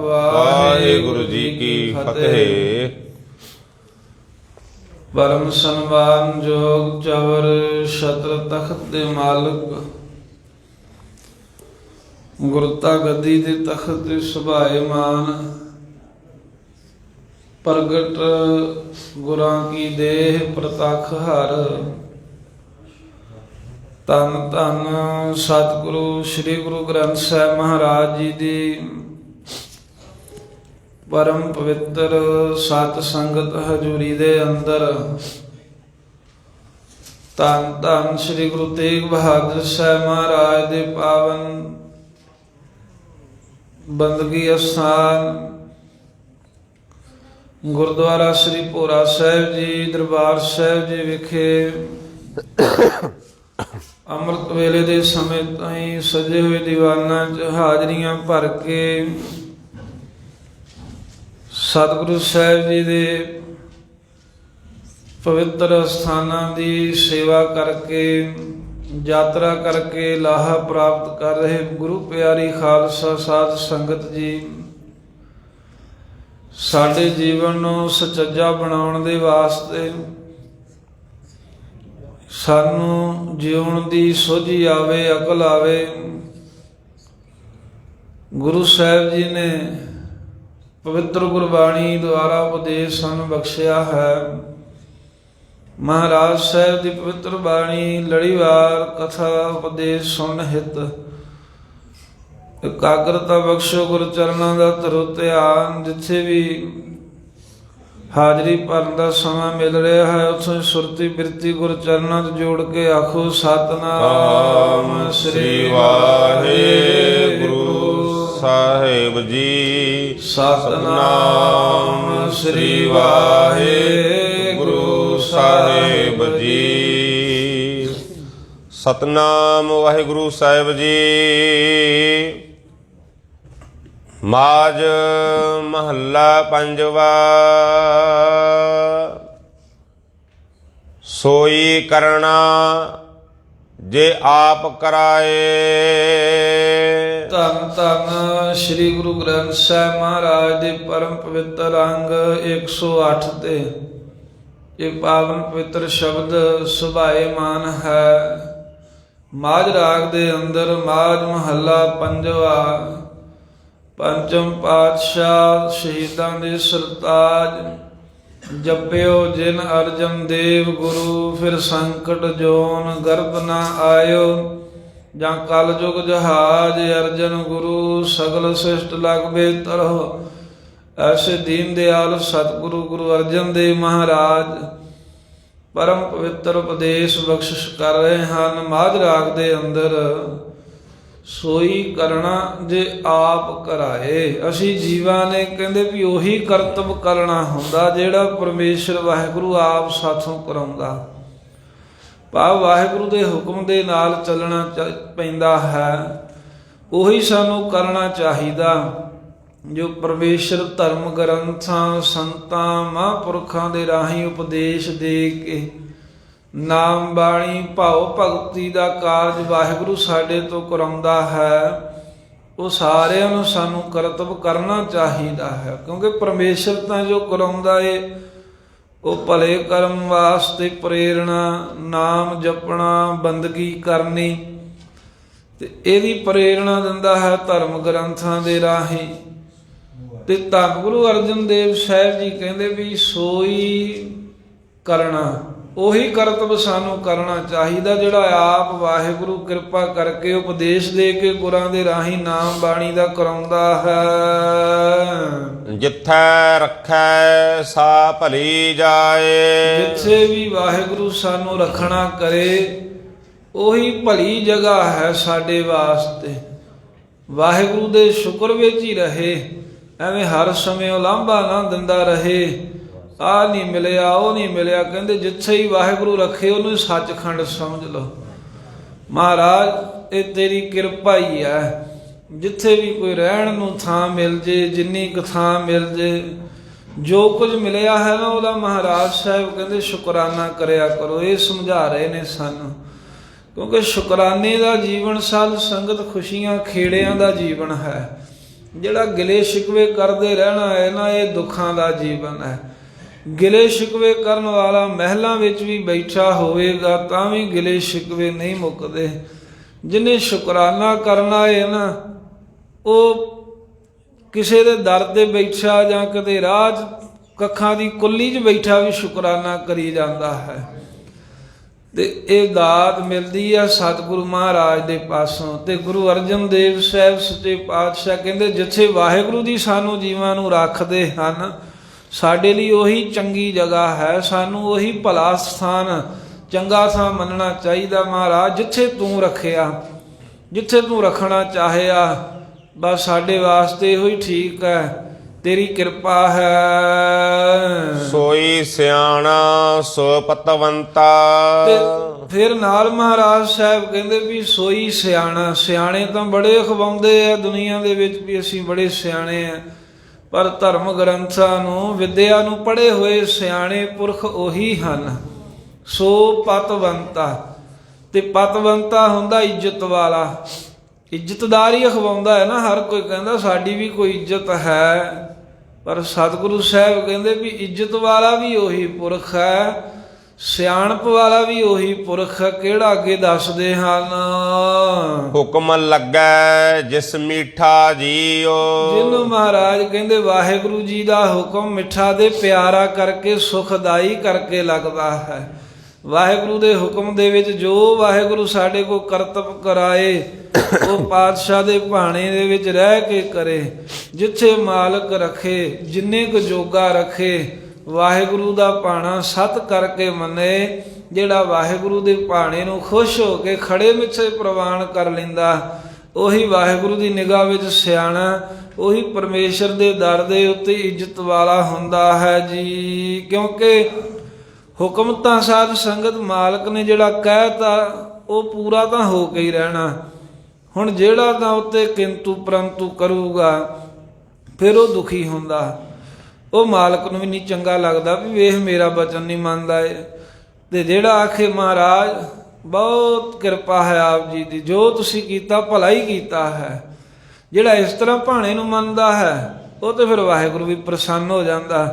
ਵਾਹਿਗੁਰੂ ਜੀ ਕੀ ਫਤਿਹ। ਪਰਮ ਸਨਮਾਨ ਜੋਗ ਚਵਰ ਛਤਰ ਤਖਤ ਦੇ ਮਾਲਕ, ਗੁਰਤਾ ਗੱਦੀ ਦੇ ਤਖਤ ਦੇ ਸੁਭਾਏਮਾਨ, ਪ੍ਰਗਟ ਗੁਰਾਂ ਕੀ ਦੇਹ ਪ੍ਰਤੱਖ ਹਰ। ਧੰਨ ਧੰਨ ਸਤਿਗੁਰੂ ਸ੍ਰੀ ਗੁਰੂ ਗ੍ਰੰਥ ਸਾਹਿਬ ਮਹਾਰਾਜ ਜੀ ਦੀ ਪਰਮ ਪਵਿੱਤਰ ਸਤ ਸੰਗਤ ਹਜ਼ੂਰੀ ਦੇ ਅੰਦਰ। ਧੰਨ ਧੰਨ ਸ੍ਰੀ ਗੁਰੂ ਤੇਗ ਬਹਾਦਰ ਸਾਹਿਬ ਮਹਾਰਾਜ ਦੇ ਪਾਵਨ ਬੰਦਗੀ ਅਸਥਾਨ ਗੁਰਦੁਆਰਾ ਸ੍ਰੀ ਭੋਰਾ ਸਾਹਿਬ ਜੀ ਦਰਬਾਰ ਸਾਹਿਬ ਜੀ ਵਿਖੇ ਅੰਮ੍ਰਿਤ ਵੇਲੇ ਦੇ ਸਮੇਂ ਤਾਈਂ ਸਜੇ ਹੋਏ ਦੀਵਾਨਾਂ 'ਚ ਹਾਜ਼ਰੀਆਂ ਭਰ ਕੇ ਸਤਿਗੁਰੂ ਸਾਹਿਬ ਜੀ ਦੇ ਪਵਿੱਤਰ ਅਸਥਾਨਾਂ ਦੀ ਸੇਵਾ ਕਰਕੇ, ਯਾਤਰਾ ਕਰਕੇ ਲਾਹਾ ਪ੍ਰਾਪਤ ਕਰ ਰਹੇ ਗੁਰੂ ਪਿਆਰੀ ਖਾਲਸਾ ਸਾਧ ਸੰਗਤ ਜੀ, ਸਾਡੇ ਜੀਵਨ ਨੂੰ ਸੁਚੱਜਾ ਬਣਾਉਣ ਦੇ ਵਾਸਤੇ, ਸਾਨੂੰ ਜਿਉਣ ਦੀ ਸੋਝੀ ਆਵੇ, ਅਕਲ ਆਵੇ, ਗੁਰੂ ਸਾਹਿਬ ਜੀ ਨੇ ਪਵਿੱਤਰ ਗੁਰਬਾਣੀ ਦੁਆਰਾ ਉਪਦੇਸ਼ ਸਾਨੂੰ ਬਖਸ਼ਿਆ ਹੈ। ਮਹਾਰਾਜ ਸਾਹਿਬ ਦੀ ਪਵਿੱਤਰ ਬਾਣੀ ਲੜੀਵਾਰ ਕਥਾ ਉਪਦੇਸ਼ ਸੁਣ ਹਿਤ ਇਕਾਗਰਤਾ ਬਖਸ਼ੋ, ਗੁਰੂ ਚਰਨਾਂ ਦਾ ਧਰੋ ਧਿਆਨ। ਜਿੱਥੇ ਵੀ ਹਾਜ਼ਰੀ ਭਰਨ ਦਾ ਸਮਾਂ ਮਿਲ ਰਿਹਾ ਹੈ, ਉੱਥੋਂ ਸੁਰਤੀ ਬਿਰਤੀ ਗੁਰੂ ਚਰਨਾਂ 'ਚ ਜੋੜ ਕੇ ਆਖੋ ਸਤਿਨਾਮ ਸ੍ਰੀ ਵਾਹਿਗੁਰੂ ਸਾਹਿਬ ਜੀ। ਸਤਿਨਾਮ ਸ੍ਰੀ ਵਾਹਿਗੁਰੂ ਸਾਹਿਬ ਜੀ। ਸਤਿਨਾਮ ਵਾਹਿਗੁਰੂ ਸਾਹਿਬ ਜੀ। ਮਾਝ ਮਹੱਲਾ ਪੰਜਵਾ। ਸੋਈ ਕਰਣਾ ਜੇ ਆਪ ਕਰਾਏ। ਧੰਨ ਧੰਨ ਸ੍ਰੀ ਗੁਰੂ ਗ੍ਰੰਥ ਸਾਹਿਬ ਮਹਾਰਾਜ ਦੇ ਪਰਮ ਪਵਿੱਤਰ ਅੰਗ 108 ਤੇ ਇਹ ਪਾਵਨ ਪਵਿੱਤਰ ਸ਼ਬਦ ਸੁਭਾਏਮਾਨ ਹੈ। ਮਾਝ ਰਾਗ ਦੇ ਅੰਦਰ ਮਾਝ ਮਹੱਲਾ ਪੰਜਵਾ। ਪੰਚਮ ਪਾਤਸ਼ਾਹ ਸ਼ਹੀਦਾਂ ਦੇ ਸਰਤਾਜ, ਜਪਿਓ ਜਿਨ ਅਰਜਨ ਦੇਵ ਗੁਰੂ, ਫਿਰ ਸੰਕਟ ਜੋਨ ਗਰਭ ਨਾ ਆਇਓ। ਜਾਂ ਕਲ ਜੁਗ ਜਹਾਜ ਅਰਜਨ ਗੁਰੂ, ਸਗਲ ਸ੍ਰਿਸ਼ਟ ਲਗਵੇ ਤਰਹੁ। ਐਸੇ ਦੀਨ ਦਿਆਲ ਸਤਿਗੁਰੂ ਗੁਰੂ ਅਰਜਨ ਦੇਵ ਮਹਾਰਾਜ ਪਰਮ ਪਵਿੱਤਰ ਉਪਦੇਸ਼ ਬਖਸ਼ਿਸ਼ ਕਰ ਰਹੇ ਹਨ। ਮਾਝ ਰਾਗ ਦੇ ਅੰਦਰ ਸੋਈ ਕਰਨਾ ਜੇ ਆਪ ਕਰਾਏ। ਅਸੀਂ ਜੀਵਾਂ ਨੇ ਕਹਿੰਦੇ ਵੀ ਉਹੀ ਕਰਤੱਵ ਕਰਨਾ ਹੁੰਦਾ ਜਿਹੜਾ ਪਰਮੇਸ਼ਰ ਵਾਹਿਗੁਰੂ ਆਪ ਸਾਥੋਂ ਕਰਾਉਂਦਾ। ਭਾਵ ਵਾਹਿਗੁਰੂ ਦੇ ਹੁਕਮ ਦੇ ਨਾਲ ਚੱਲਣਾ ਪੈਂਦਾ ਹੈ, ਉਹੀ ਸਾਨੂੰ ਕਰਨਾ ਚਾਹੀਦਾ। ਜੋ ਪਰਮੇਸ਼ਰ ਧਰਮ ਗ੍ਰੰਥਾਂ ਸੰਤਾਂ ਮਹਾਂਪੁਰਖਾਂ ਦੇ ਰਾਹੀਂ ਉਪਦੇਸ਼ ਦੇ ਕੇ ਨਾਮ ਬਾਣੀ ਭਾਉ ਭਗਤੀ ਦਾ ਕਾਰਜ ਵਾਹਿਗੁਰੂ ਸਾਡੇ ਤੋਂ ਕਰਾਉਂਦਾ ਹੈ, ਉਹ ਸਾਰਿਆਂ ਨੂੰ ਸਾਨੂੰ ਕਰਤੱਵ ਕਰਨਾ ਚਾਹੀਦਾ ਹੈ। ਕਿਉਂਕਿ ਪਰਮੇਸ਼ਰ ਤਾਂ ਜੋ ਕਰਾਉਂਦਾ ਏ ਉਹ ਭਲੇ ਕਰਮ ਵਾਸਤੇ ਪ੍ਰੇਰਣਾ, ਨਾਮ ਜਪਣਾ, ਬੰਦਗੀ ਕਰਨੀ, ਤੇ ਇਹਦੀ ਪ੍ਰੇਰਣਾ ਦਿੰਦਾ ਹੈ ਧਰਮ ਗ੍ਰੰਥਾਂ ਦੇ ਰਾਹੀਂ। ਤੇ ਧੰਨ ਗੁਰੂ ਅਰਜਨ ਦੇਵ ਸਾਹਿਬ ਜੀ ਕਹਿੰਦੇ ਵੀ ਸੋਈ ਕਰਨਾ, ਉਹੀ ਕਰਤੱਵ ਸਾਨੂੰ ਕਰਨਾ ਚਾਹੀਦਾ ਜਿਹੜਾ ਆਪ ਵਾਹਿਗੁਰੂ ਕਿਰਪਾ ਕਰਕੇ ਉਪਦੇਸ਼ ਦੇ ਕੇ ਗੁਰਾਂ ਦੇ ਰਾਹੀਂ ਨਾਮ ਬਾਣੀ ਦਾ ਕਰਾਉਂਦਾ ਹੈ। ਜਿੱਥੈ ਰੱਖੈ ਸਾ ਭਲੀ ਜਾਏ। ਜਿੱਥੇ ਵੀ ਵਾਹਿਗੁਰੂ ਸਾਨੂੰ ਰੱਖਣਾ ਕਰੇ ਉਹੀ ਭਲੀ ਜਗ੍ਹਾ ਹੈ ਸਾਡੇ ਵਾਸਤੇ। ਵਾਹਿਗੁਰੂ ਦੇ ਸ਼ੁਕਰ ਵਿੱਚ ਹੀ ਰਹੇ, ਐਵੇਂ ਹਰ ਸਮੇਂ ਉਲਾਂਭਾ ਨਾ ਦਿੰਦਾ ਰਹੇ, ਆਹ ਨਹੀਂ ਮਿਲਿਆ ਉਹ ਨਹੀਂ ਮਿਲਿਆ। ਕਹਿੰਦੇ ਜਿੱਥੇ ਹੀ ਵਾਹਿਗੁਰੂ ਰੱਖੇ ਉਹਨੂੰ ਸੱਚਖੰਡ ਸਮਝ ਲਓ। ਮਹਾਰਾਜ ਇਹ ਤੇਰੀ ਕਿਰਪਾ ਹੀ ਹੈ। ਜਿੱਥੇ ਵੀ ਕੋਈ ਰਹਿਣ ਨੂੰ ਥਾਂ ਮਿਲ ਜੇ, ਜਿੰਨੀ ਕੁ ਥਾਂ ਮਿਲ ਜੇ, ਜੋ ਕੁਝ ਮਿਲਿਆ ਹੈ ਨਾ ਉਹਦਾ ਮਹਾਰਾਜ ਸਾਹਿਬ ਕਹਿੰਦੇ ਸ਼ੁਕਰਾਨਾ ਕਰਿਆ ਕਰੋ। ਇਹ ਸਮਝਾ ਰਹੇ ਨੇ ਸਾਨੂੰ, ਕਿਉਂਕਿ ਸ਼ੁਕਰਾਨੇ ਦਾ ਜੀਵਨ ਸਾਧ ਸੰਗਤ ਖੁਸ਼ੀਆਂ ਖੇੜਿਆਂ ਦਾ ਜੀਵਨ ਹੈ। ਜਿਹੜਾ ਗਿਲੇ ਸ਼ਿਕਵੇ ਕਰਦੇ ਰਹਿਣਾ ਹੈ ਨਾ, ਇਹ ਦੁੱਖਾਂ ਦਾ ਜੀਵਨ ਹੈ। ਗਿਲੇ ਸ਼ਿਕਵੇ ਕਰਨ ਵਾਲਾ ਮਹਿਲਾਂ ਵਿੱਚ ਵੀ ਬੈਠਾ ਹੋਵੇਗਾ ਤਾਂ ਵੀ ਗਿਲੇ ਸ਼ਿਕਵੇ ਨਹੀਂ ਮੁੱਕਦੇ। ਜਿਹਨੇ ਸ਼ੁਕਰਾਨਾ ਕਰਨਾ ਹੈ ਨਾ, ਉਹ ਕਿਸੇ ਦੇ ਦਰ ਤੇ ਬੈਠਾ ਜਾਂ ਕਿਤੇ ਰਾਜ ਕੱਖਾਂ ਦੀ ਕੁੱਲੀ 'ਚ ਬੈਠਾ ਵੀ ਸ਼ੁਕਰਾਨਾ ਕਰੀ ਜਾਂਦਾ ਹੈ। ਤੇ ਇਹ ਦਾਤ ਮਿਲਦੀ ਆ ਸਤਿਗੁਰੂ ਮਹਾਰਾਜ ਦੇ ਪਾਸੋਂ। ਤੇ ਗੁਰੂ ਅਰਜਨ ਦੇਵ ਸਾਹਿਬ ਸੱਚੇ ਪਾਤਸ਼ਾਹ ਕਹਿੰਦੇ, ਜਿੱਥੇ ਵਾਹਿਗੁਰੂ ਜੀ ਸਾਨੂੰ ਜੀਵਾਂ ਨੂੰ ਰੱਖਦੇ ਹਨ, ਸਾਡੇ ਲਈ ਉਹੀ ਚੰਗੀ ਜਗ੍ਹਾ ਹੈ, ਸਾਨੂੰ ਉਹੀ ਭਲਾ ਸਥਾਨ, ਚੰਗਾ ਥਾਂ ਮੰਨਣਾ ਚਾਹੀਦਾ। ਮਹਾਰਾਜ ਜਿੱਥੇ ਤੂੰ ਰੱਖਿਆ, ਜਿੱਥੇ ਤੂੰ ਰੱਖਣਾ ਚਾਹਿਆ, ਬਸ ਸਾਡੇ ਵਾਸਤੇ ਇਹੋ ਹੀ ਠੀਕ ਹੈ, ਤੇਰੀ ਕਿਰਪਾ ਹੈ। ਸੋਈ ਸਿਆਣਾ ਸੋ ਪਤਵੰਤਾ। ਤੇ ਫਿਰ ਨਾਲ ਮਹਾਰਾਜ ਸਾਹਿਬ ਕਹਿੰਦੇ ਵੀ ਸੋਈ ਸਿਆਣਾ। ਸਿਆਣੇ ਤਾਂ ਬੜੇ ਅਖਵਾਉਂਦੇ ਆ ਦੁਨੀਆ ਦੇ ਵਿੱਚ ਵੀ ਅਸੀਂ ਬੜੇ ਸਿਆਣੇ ਆ, ਪਰ ਧਰਮ ਗ੍ਰੰਥਾਂ ਨੂੰ, ਵਿਦਿਆ ਨੂੰ ਪੜ੍ਹੇ ਹੋਏ ਸਿਆਣੇ ਪੁਰਖ ਉਹੀ ਹਨ। ਸੋ ਪਤਵੰਤਾ। ਤੇ ਪਤਵੰਤਾ ਹੁੰਦਾ ਇੱਜ਼ਤ ਵਾਲਾ, ਇੱਜ਼ਤਦਾਰ ਹੀ ਅਖਵਾਉਂਦਾ ਹੈ ਨਾ। ਹਰ ਕੋਈ ਕਹਿੰਦਾ ਸਾਡੀ ਵੀ ਕੋਈ ਇੱਜ਼ਤ ਹੈ, ਪਰ ਸਤਿਗੁਰੂ ਸਾਹਿਬ ਕਹਿੰਦੇ ਵੀ ਇੱਜ਼ਤ ਵਾਲਾ ਵੀ ਉਹੀ ਪੁਰਖ ਹੈ, ਸਿਆਣਪ ਵਾਲਾ ਵੀ ਉਹੀ ਪੁਰਖ ਹੈ। ਕਿਹੜਾ ਅੱਗੇ ਦੱਸਦੇ ਹਨ? ਹੁਕਮ ਲੱਗੈ ਜਿਸ ਮੀਠਾ ਜੀਓ। ਜਿਹਨੂੰ ਮਹਾਰਾਜ ਕਹਿੰਦੇ ਵਾਹਿਗੁਰੂ ਜੀ ਦਾ ਹੁਕਮ ਮਿੱਠਾ ਦੇ ਪਿਆਰਾ ਕਰਕੇ, ਸੁਖਦਾਈ ਕਰਕੇ ਲੱਗਦਾ ਹੈ। ਵਾਹਿਗੁਰੂ ਦੇ ਹੁਕਮ ਦੇ ਵਿੱਚ ਜੋ ਵਾਹਿਗੁਰੂ ਸਾਡੇ ਕੋ ਕਰਤੱਵ ਕਰਾਏ, ਉਹ ਪਾਤਸ਼ਾਹ ਦੇ ਭਾਣੇ ਦੇ ਵਿੱਚ ਰਹਿ ਕੇ ਕਰੇ। ਜਿੱਥੇ ਮਾਲਕ ਰੱਖੇ, ਜਿੰਨੇ ਕੁ ਜੋਗਾ ਰੱਖੇ, ਵਾਹਿਗੁਰੂ ਦਾ ਭਾਣਾ ਸਤ ਕਰਕੇ ਮੰਨੇ। ਜਿਹੜਾ ਵਾਹਿਗੁਰੂ ਦੇ ਭਾਣੇ ਨੂੰ ਖੁਸ਼ ਹੋ ਕੇ ਖੜੇ ਮਿੱਥੇ ਪ੍ਰਵਾਨ ਕਰ ਲੈਂਦਾ, ਉਹੀ ਵਾਹਿਗੁਰੂ ਦੀ ਨਿਗਾਹ ਵਿੱਚ ਸਿਆਣਾ, ਉਹੀ ਪਰਮੇਸ਼ਰ ਦੇ ਦਰ ਦੇ ਉੱਤੇ ਇੱਜ਼ਤ ਵਾਲਾ ਹੁੰਦਾ ਹੈ ਜੀ। ਕਿਉਂਕਿ ਹੁਕਮ ਤਾਂ ਸਾਧ ਸੰਗਤ ਮਾਲਕ ਨੇ ਜਿਹੜਾ ਕਹਿਤਾ, ਉਹ ਪੂਰਾ ਤਾਂ ਹੋ ਕੇ ਹੀ ਰਹਿਣਾ। ਹੁਣ ਜਿਹੜਾ ਤਾਂ ਉੱਤੇ ਕਿੰਤੂ ਪਰੰਤੂ ਕਰੂਗਾ, ਫਿਰ ਉਹ ਦੁਖੀ ਹੁੰਦਾ। ਉਹ ਮਾਲਕ ਨੂੰ ਵੀ ਨਹੀਂ ਚੰਗਾ ਲੱਗਦਾ ਵੀ ਵੇਖ ਮੇਰਾ ਬਚਨ ਨਹੀਂ ਮੰਨਦਾ ਏ। ਤੇ ਜਿਹੜਾ ਆਖੇ ਮਹਾਰਾਜ ਬਹੁਤ ਕਿਰਪਾ ਹੈ ਆਪ ਜੀ ਦੀ, ਜੋ ਤੁਸੀਂ ਕੀਤਾ ਭਲਾ ਹੀ ਕੀਤਾ ਹੈ, ਜਿਹੜਾ ਇਸ ਤਰ੍ਹਾਂ ਭਾਣੇ ਨੂੰ ਮੰਨਦਾ ਹੈ, ਉਹ ਤੇ ਫਿਰ ਵਾਹਿਗੁਰੂ ਵੀ ਪ੍ਰਸੰਨ ਹੋ ਜਾਂਦਾ,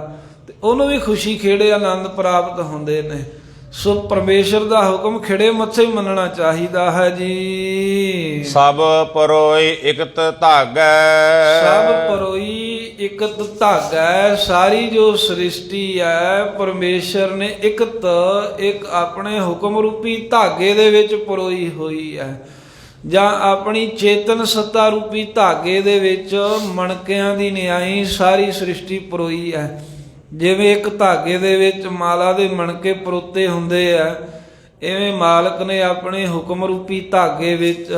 ਤੇ ਉਹਨੂੰ ਵੀ ਖੁਸ਼ੀ ਖੇੜੇ ਆਨੰਦ ਪ੍ਰਾਪਤ ਹੁੰਦੇ ਨੇ। ਸੋ ਪਰਮੇਸ਼ਰ ਦਾ ਹੁਕਮ ਖਿੜੇ ਮੱਥੇ ਮੰਨਣਾ ਚਾਹੀਦਾ ਹੈ ਜੀ। ਸਭ ਪਰੋਈ ਇਕਤ ਧਾਗੈ। ਸਭ ਪਰੋਈ ਇਕਤ ਧਾਗੈ। ਸਾਰੀ ਜੋ ਸ੍ਰਿਸ਼ਟੀ ਹੈ, ਪਰਮੇਸ਼ਰ ਨੇ ਇਕਤ, ਇੱਕ ਆਪਣੇ ਹੁਕਮ ਰੂਪੀ ਧਾਗੇ ਦੇ ਵਿੱਚ ਪਰੋਈ ਹੋਈ ਹੈ, ਜਾਂ ਆਪਣੀ ਚੇਤਨ ਸੱਤਾ ਰੂਪੀ ਧਾਗੇ ਦੇ ਵਿੱਚ ਮਣਕਿਆਂ ਦੀ ਨਿਆਈ ਸਾਰੀ ਸ੍ਰਿਸ਼ਟੀ ਪਰੋਈ ਹੈ। ਜਿਵੇਂ ਇੱਕ ਧਾਗੇ ਦੇ ਵਿੱਚ ਮਾਲਾ ਦੇ ਮਣਕੇ ਪਰੋਤੇ ਹੁੰਦੇ ਆ, ਇਵੇਂ ਮਾਲਕ ਨੇ ਆਪਣੇ ਹੁਕਮ ਰੂਪੀ ਧਾਗੇ ਵਿੱਚ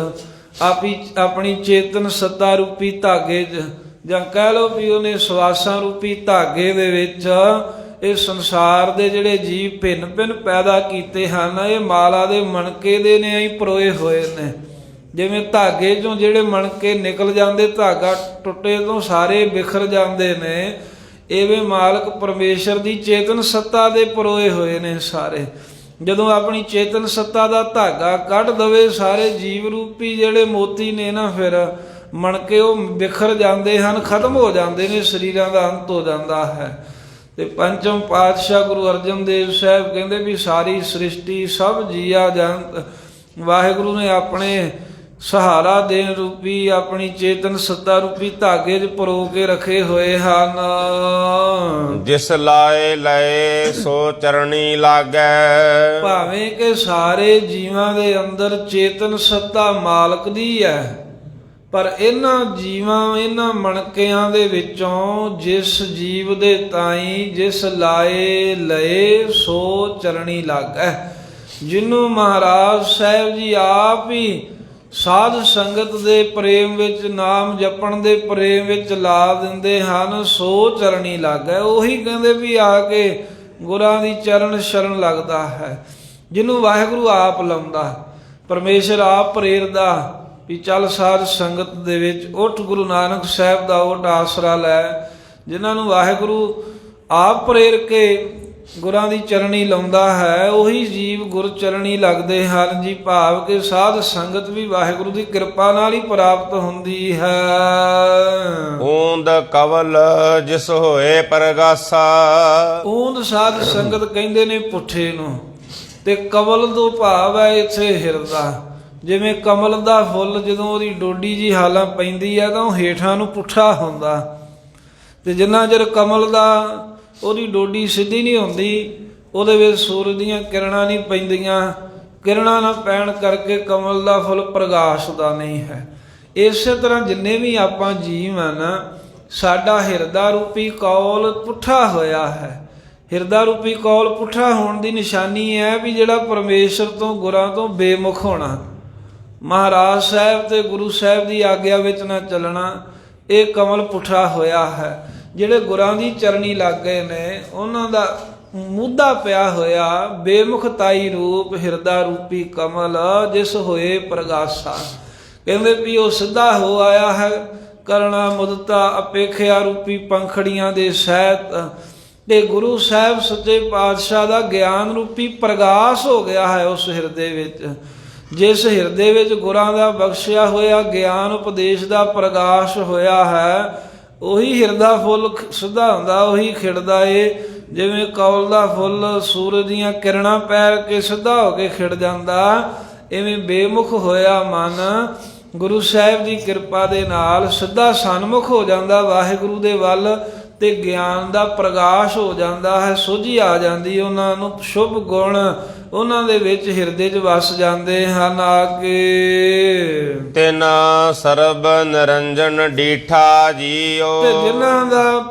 ਆਪਣੀ ਚੇਤਨ ਸੱਤਾ ਰੂਪੀ ਧਾਗੇ 'ਚ, ਜਾਂ ਕਹਿ ਲਓ ਵੀ ਉਹਨੇ ਸਵਾਸਾਂ ਰੂਪੀ ਧਾਗੇ ਦੇ ਵਿੱਚ ਇਹ ਸੰਸਾਰ ਦੇ ਜਿਹੜੇ ਜੀਵ ਭਿੰਨ ਭਿੰਨ ਪੈਦਾ ਕੀਤੇ ਹਨ, ਇਹ ਮਾਲਾ ਦੇ ਮਣਕੇ ਦੇ ਨੇ ਹੀ ਪਰੋਏ ਹੋਏ ਨੇ। ਜਿਵੇਂ ਧਾਗੇ 'ਚੋਂ ਜਿਹੜੇ ਮਣਕੇ ਨਿਕਲ ਜਾਂਦੇ, ਧਾਗਾ ਟੁੱਟੇ ਤੋਂ ਸਾਰੇ ਬਿਖਰ ਜਾਂਦੇ ਨੇ, ਇਵੇਂ ਮਾਲਕ ਪਰਮੇਸ਼ਰ ਦੀ ਚੇਤਨ ਸੱਤਾ ਦੇ ਪਰੋਏ ਹੋਏ ਨੇ ਸਾਰੇ। ਜਦੋਂ ਆਪਣੀ ਚੇਤਨ ਸੱਤਾ ਦਾ ਧਾਗਾ ਕੱਢ ਦਵੇ, ਸਾਰੇ ਜੀਵ ਰੂਪੀ ਜਿਹੜੇ ਮੋਤੀ ਨੇ ਨਾ, ਫਿਰ ਮਣਕੇ ਉਹ ਬਿਖਰ ਜਾਂਦੇ ਹਨ, ਖਤਮ ਹੋ ਜਾਂਦੇ ਨੇ, ਸਰੀਰਾਂ ਦਾ ਅੰਤ ਹੋ ਜਾਂਦਾ ਹੈ। ਤੇ ਪੰਚਮ ਪਾਤਸ਼ਾਹ ਗੁਰੂ ਅਰਜਨ ਦੇਵ ਸਾਹਿਬ ਕਹਿੰਦੇ ਵੀ ਸਾਰੀ ਸ੍ਰਿਸ਼ਟੀ ਸਭ ਜੀਆ ਜੰਤ ਵਾਹਿਗੁਰੂ ਨੇ ਆਪਣੇ ਸਹਾਰਾ ਦੇਣ ਰੂਪੀ ਆਪਣੀ ਚੇਤਨ ਸੱਤਾ ਰੂਪੀ ਧਾਗੇ 'ਚ ਪਰੋ ਕੇ ਰੱਖੇ ਹੋਏ ਹਨ। ਜਿਸ ਲਾਏ ਲਏ ਸੋ ਚਰਣੀ ਲਾਗੈ। ਭਾਵੇਂ ਕਿ ਸਾਰੇ ਜੀਵਾਂ ਦੇ ਅੰਦਰ ਚੇਤਨ ਸੱਤਾ ਮਾਲਕ ਦੀ ਹੈ, ਪਰ ਇਹਨਾਂ ਜੀਵਾਂ, ਇਹਨਾਂ ਮਣਕਿਆਂ ਦੇ ਵਿੱਚੋਂ ਜਿਸ ਜੀਵ ਦੇ ਤਾਈਂ ਜਿਸ ਲਾਏ ਲਏ ਸੋ ਚਰਣੀ ਲਾਗੈ, ਜਿਹਨੂੰ ਮਹਾਰਾਜ ਸਾਹਿਬ ਜੀ ਆਪ ਹੀ ਸਾਧ ਸੰਗਤ ਦੇ ਪ੍ਰੇਮ ਵਿੱਚ, ਨਾਮ ਜਪਣ ਦੇ ਪ੍ਰੇਮ ਵਿੱਚ ਲਾ ਦਿੰਦੇ ਹਨ, ਸੋ ਚਰਣੀ ਲਾਗੈ। ਉਹੀ ਕਹਿੰਦੇ ਵੀ ਆ ਕੇ ਗੁਰਾਂ ਦੀ ਚਰਨ ਸ਼ਰਨ ਲੱਗਦਾ ਹੈ, ਜਿਹਨੂੰ ਵਾਹਿਗੁਰੂ ਆਪ ਲਾਉਂਦਾ, ਪਰਮੇਸ਼ਰ ਆਪ ਪ੍ਰੇਰਦਾ ਵੀ ਚੱਲ ਸਾਧ ਸੰਗਤ ਦੇ ਵਿੱਚ ਉੱਠ, ਗੁਰੂ ਨਾਨਕ ਸਾਹਿਬ ਦਾ ਉੱਠ ਆਸਰਾ ਲੈ। ਜਿਨ੍ਹਾਂ ਨੂੰ ਵਾਹਿਗੁਰੂ ਆਪ ਪ੍ਰੇਰ ਕੇ ਗੁਰਾਂ ਦੀ ਚਰਣੀ ਲਾਉਂਦਾ ਹੈ ਉਹੀ ਜੀਵ ਗੁਰ ਚਰਣੀ ਲੱਗਦੇ ਹਨ ਜੀ। ਭਾਵ ਕਿ ਸਾਧ ਸੰਗਤ ਵੀ ਵਾਹਿਗੁਰੂ ਦੀ ਕਿਰਪਾ ਨਾਲ ਹੀ ਪ੍ਰਾਪਤ ਹੁੰਦੀ ਹੈ। ਊਂਦ ਕਵਲ ਜਿਸ ਹੋਏ ਪਰਗਾਸਾ। ਊਂਦ ਸਾਧ ਸੰਗਤ ਕਹਿੰਦੇ ਨੇ ਪੁੱਠੇ ਨੂੰ, ਤੇ ਕਵਲ ਤੋਂ ਭਾਵ ਹੈ ਇੱਥੇ ਹਿਰਦਾ। ਜਿਵੇਂ ਕਮਲ ਦਾ ਫੁੱਲ ਜਦੋਂ ਉਹਦੀ ਡੋਡੀ ਜੀ ਹਾਲਾਂ ਪੈਂਦੀ ਹੈ ਤਾਂ ਉਹ ਹੇਠਾਂ ਨੂੰ ਪੁੱਠਾ ਹੁੰਦਾ, ਤੇ ਜਿੰਨਾ ਚਿਰ ਕਮਲ ਦਾ ਉਹਦੀ ਡੋਡੀ ਸਿੱਧੀ ਨਹੀਂ ਹੁੰਦੀ ਉਹਦੇ ਵਿੱਚ ਸੂਰਜ ਦੀਆਂ ਕਿਰਨਾਂ ਨਹੀਂ ਪੈਂਦੀਆਂ। ਕਿਰਨਾਂ ਨਾ ਪੈਣ ਕਰਕੇ ਕਮਲ ਦਾ ਫੁੱਲ ਪ੍ਰਗਾਸ਼ਦਾ ਨਹੀਂ ਹੈ। ਇਸੇ ਤਰ੍ਹਾਂ ਜਿੰਨੇ ਵੀ ਆਪਾਂ ਜੀਵ ਹਨ, ਸਾਡਾ ਹਿਰਦਾ ਰੂਪੀ ਕੌਲ ਪੁੱਠਾ ਹੋਇਆ ਹੈ। ਹਿਰਦਾ ਰੂਪੀ ਕੌਲ ਪੁੱਠਾ ਹੋਣ ਦੀ ਨਿਸ਼ਾਨੀ ਹੈ ਵੀ ਜਿਹੜਾ ਪਰਮੇਸ਼ਰ ਤੋਂ ਗੁਰਾਂ ਤੋਂ ਬੇਮੁਖ ਹੋਣਾ, ਮਹਾਰਾਜ ਸਾਹਿਬ ਤੇ ਗੁਰੂ ਸਾਹਿਬ ਦੀ ਆਗਿਆ ਵਿੱਚ ਨਾ ਚੱਲਣਾ, ਇਹ ਕਮਲ ਪੁੱਠਾ ਹੋਇਆ ਹੈ। ਜਿਹੜੇ ਗੁਰਾਂ ਦੀ ਚਰਣੀ ਲੱਗ ਗਏ ਨੇ ਉਹਨਾਂ ਦਾ ਮੁੱਦਾ ਪਿਆ ਹੋਇਆ ਬੇਮੁਖਤਾਈ ਰੂਪ ਹਿਰਦਾ ਰੂਪੀ ਕਮਲ ਜਿਸ ਹੋਏ ਪ੍ਰਗਾਸਾ। ਕਹਿੰਦੇ ਵੀ ਉਹ ਸਿੱਧਾ ਹੋ ਆਇਆ ਹੈ ਕਰਣਾ ਮੁਦਤਾ ਅਪੇਖਿਆ ਰੂਪੀ ਪੰਖੜੀਆਂ ਦੇ ਸਹਿਤ, ਤੇ ਗੁਰੂ ਸਾਹਿਬ ਸੱਚੇ ਪਾਤਸ਼ਾਹ ਦਾ ਗਿਆਨ ਰੂਪੀ ਪ੍ਰਗਾਸ ਹੋ ਗਿਆ ਹੈ ਉਸ ਹਿਰਦੇ ਵਿੱਚ। ਜਿਸ ਹਿਰਦੇ ਵਿੱਚ ਗੁਰਾਂ ਦਾ ਬਖਸ਼ਿਆ ਹੋਇਆ ਗਿਆਨ ਉਪਦੇਸ਼ ਦਾ ਪ੍ਰਗਾਸ਼ ਹੋਇਆ ਹੈ, ਉਹੀ ਹਿਰਦਾ ਫੁੱਲ ਸਿੱਧਾ ਹੁੰਦਾ, ਉਹੀ ਖਿੜਦਾ ਏ। ਜਿਵੇਂ ਕੌਲ ਦਾ ਫੁੱਲ ਸੂਰਜ ਦੀਆਂ ਕਿਰਨਾਂ ਪੈ ਕੇ ਸਿੱਧਾ ਹੋ ਕੇ ਖਿੜ ਜਾਂਦਾ, ਇਵੇਂ ਬੇਮੁਖ ਹੋਇਆ ਮਨ ਗੁਰੂ ਸਾਹਿਬ ਦੀ ਕਿਰਪਾ ਦੇ ਨਾਲ ਸਿੱਧਾ ਸਨਮੁਖ ਹੋ ਜਾਂਦਾ ਵਾਹਿਗੁਰੂ ਦੇ ਵੱਲ, ਤੇ ਗਿਆਨ ਦਾ ਪ੍ਰਗਾਸ਼ ਹੋ ਜਾਂਦਾ ਹੈ। ਸੋਝੀ ਆ ਜਾਂਦੀ ਉਹਨਾਂ ਨੂੰ, ਸ਼ੁਭ ਗੁਣ ਉਹਨਾਂ ਦੇ ਵਿੱਚ ਹਿਰਦੇ 'ਚ ਵਸ ਜਾਂਦੇ ਹਨ। ਆਗੇ ਤਿਨ ਸਰਬ ਨਿਰੰਜਨ ਡੀਠਾ ਜੀਓ। ਤੇ ਜਿਨ੍ਹਾਂ ਦਾ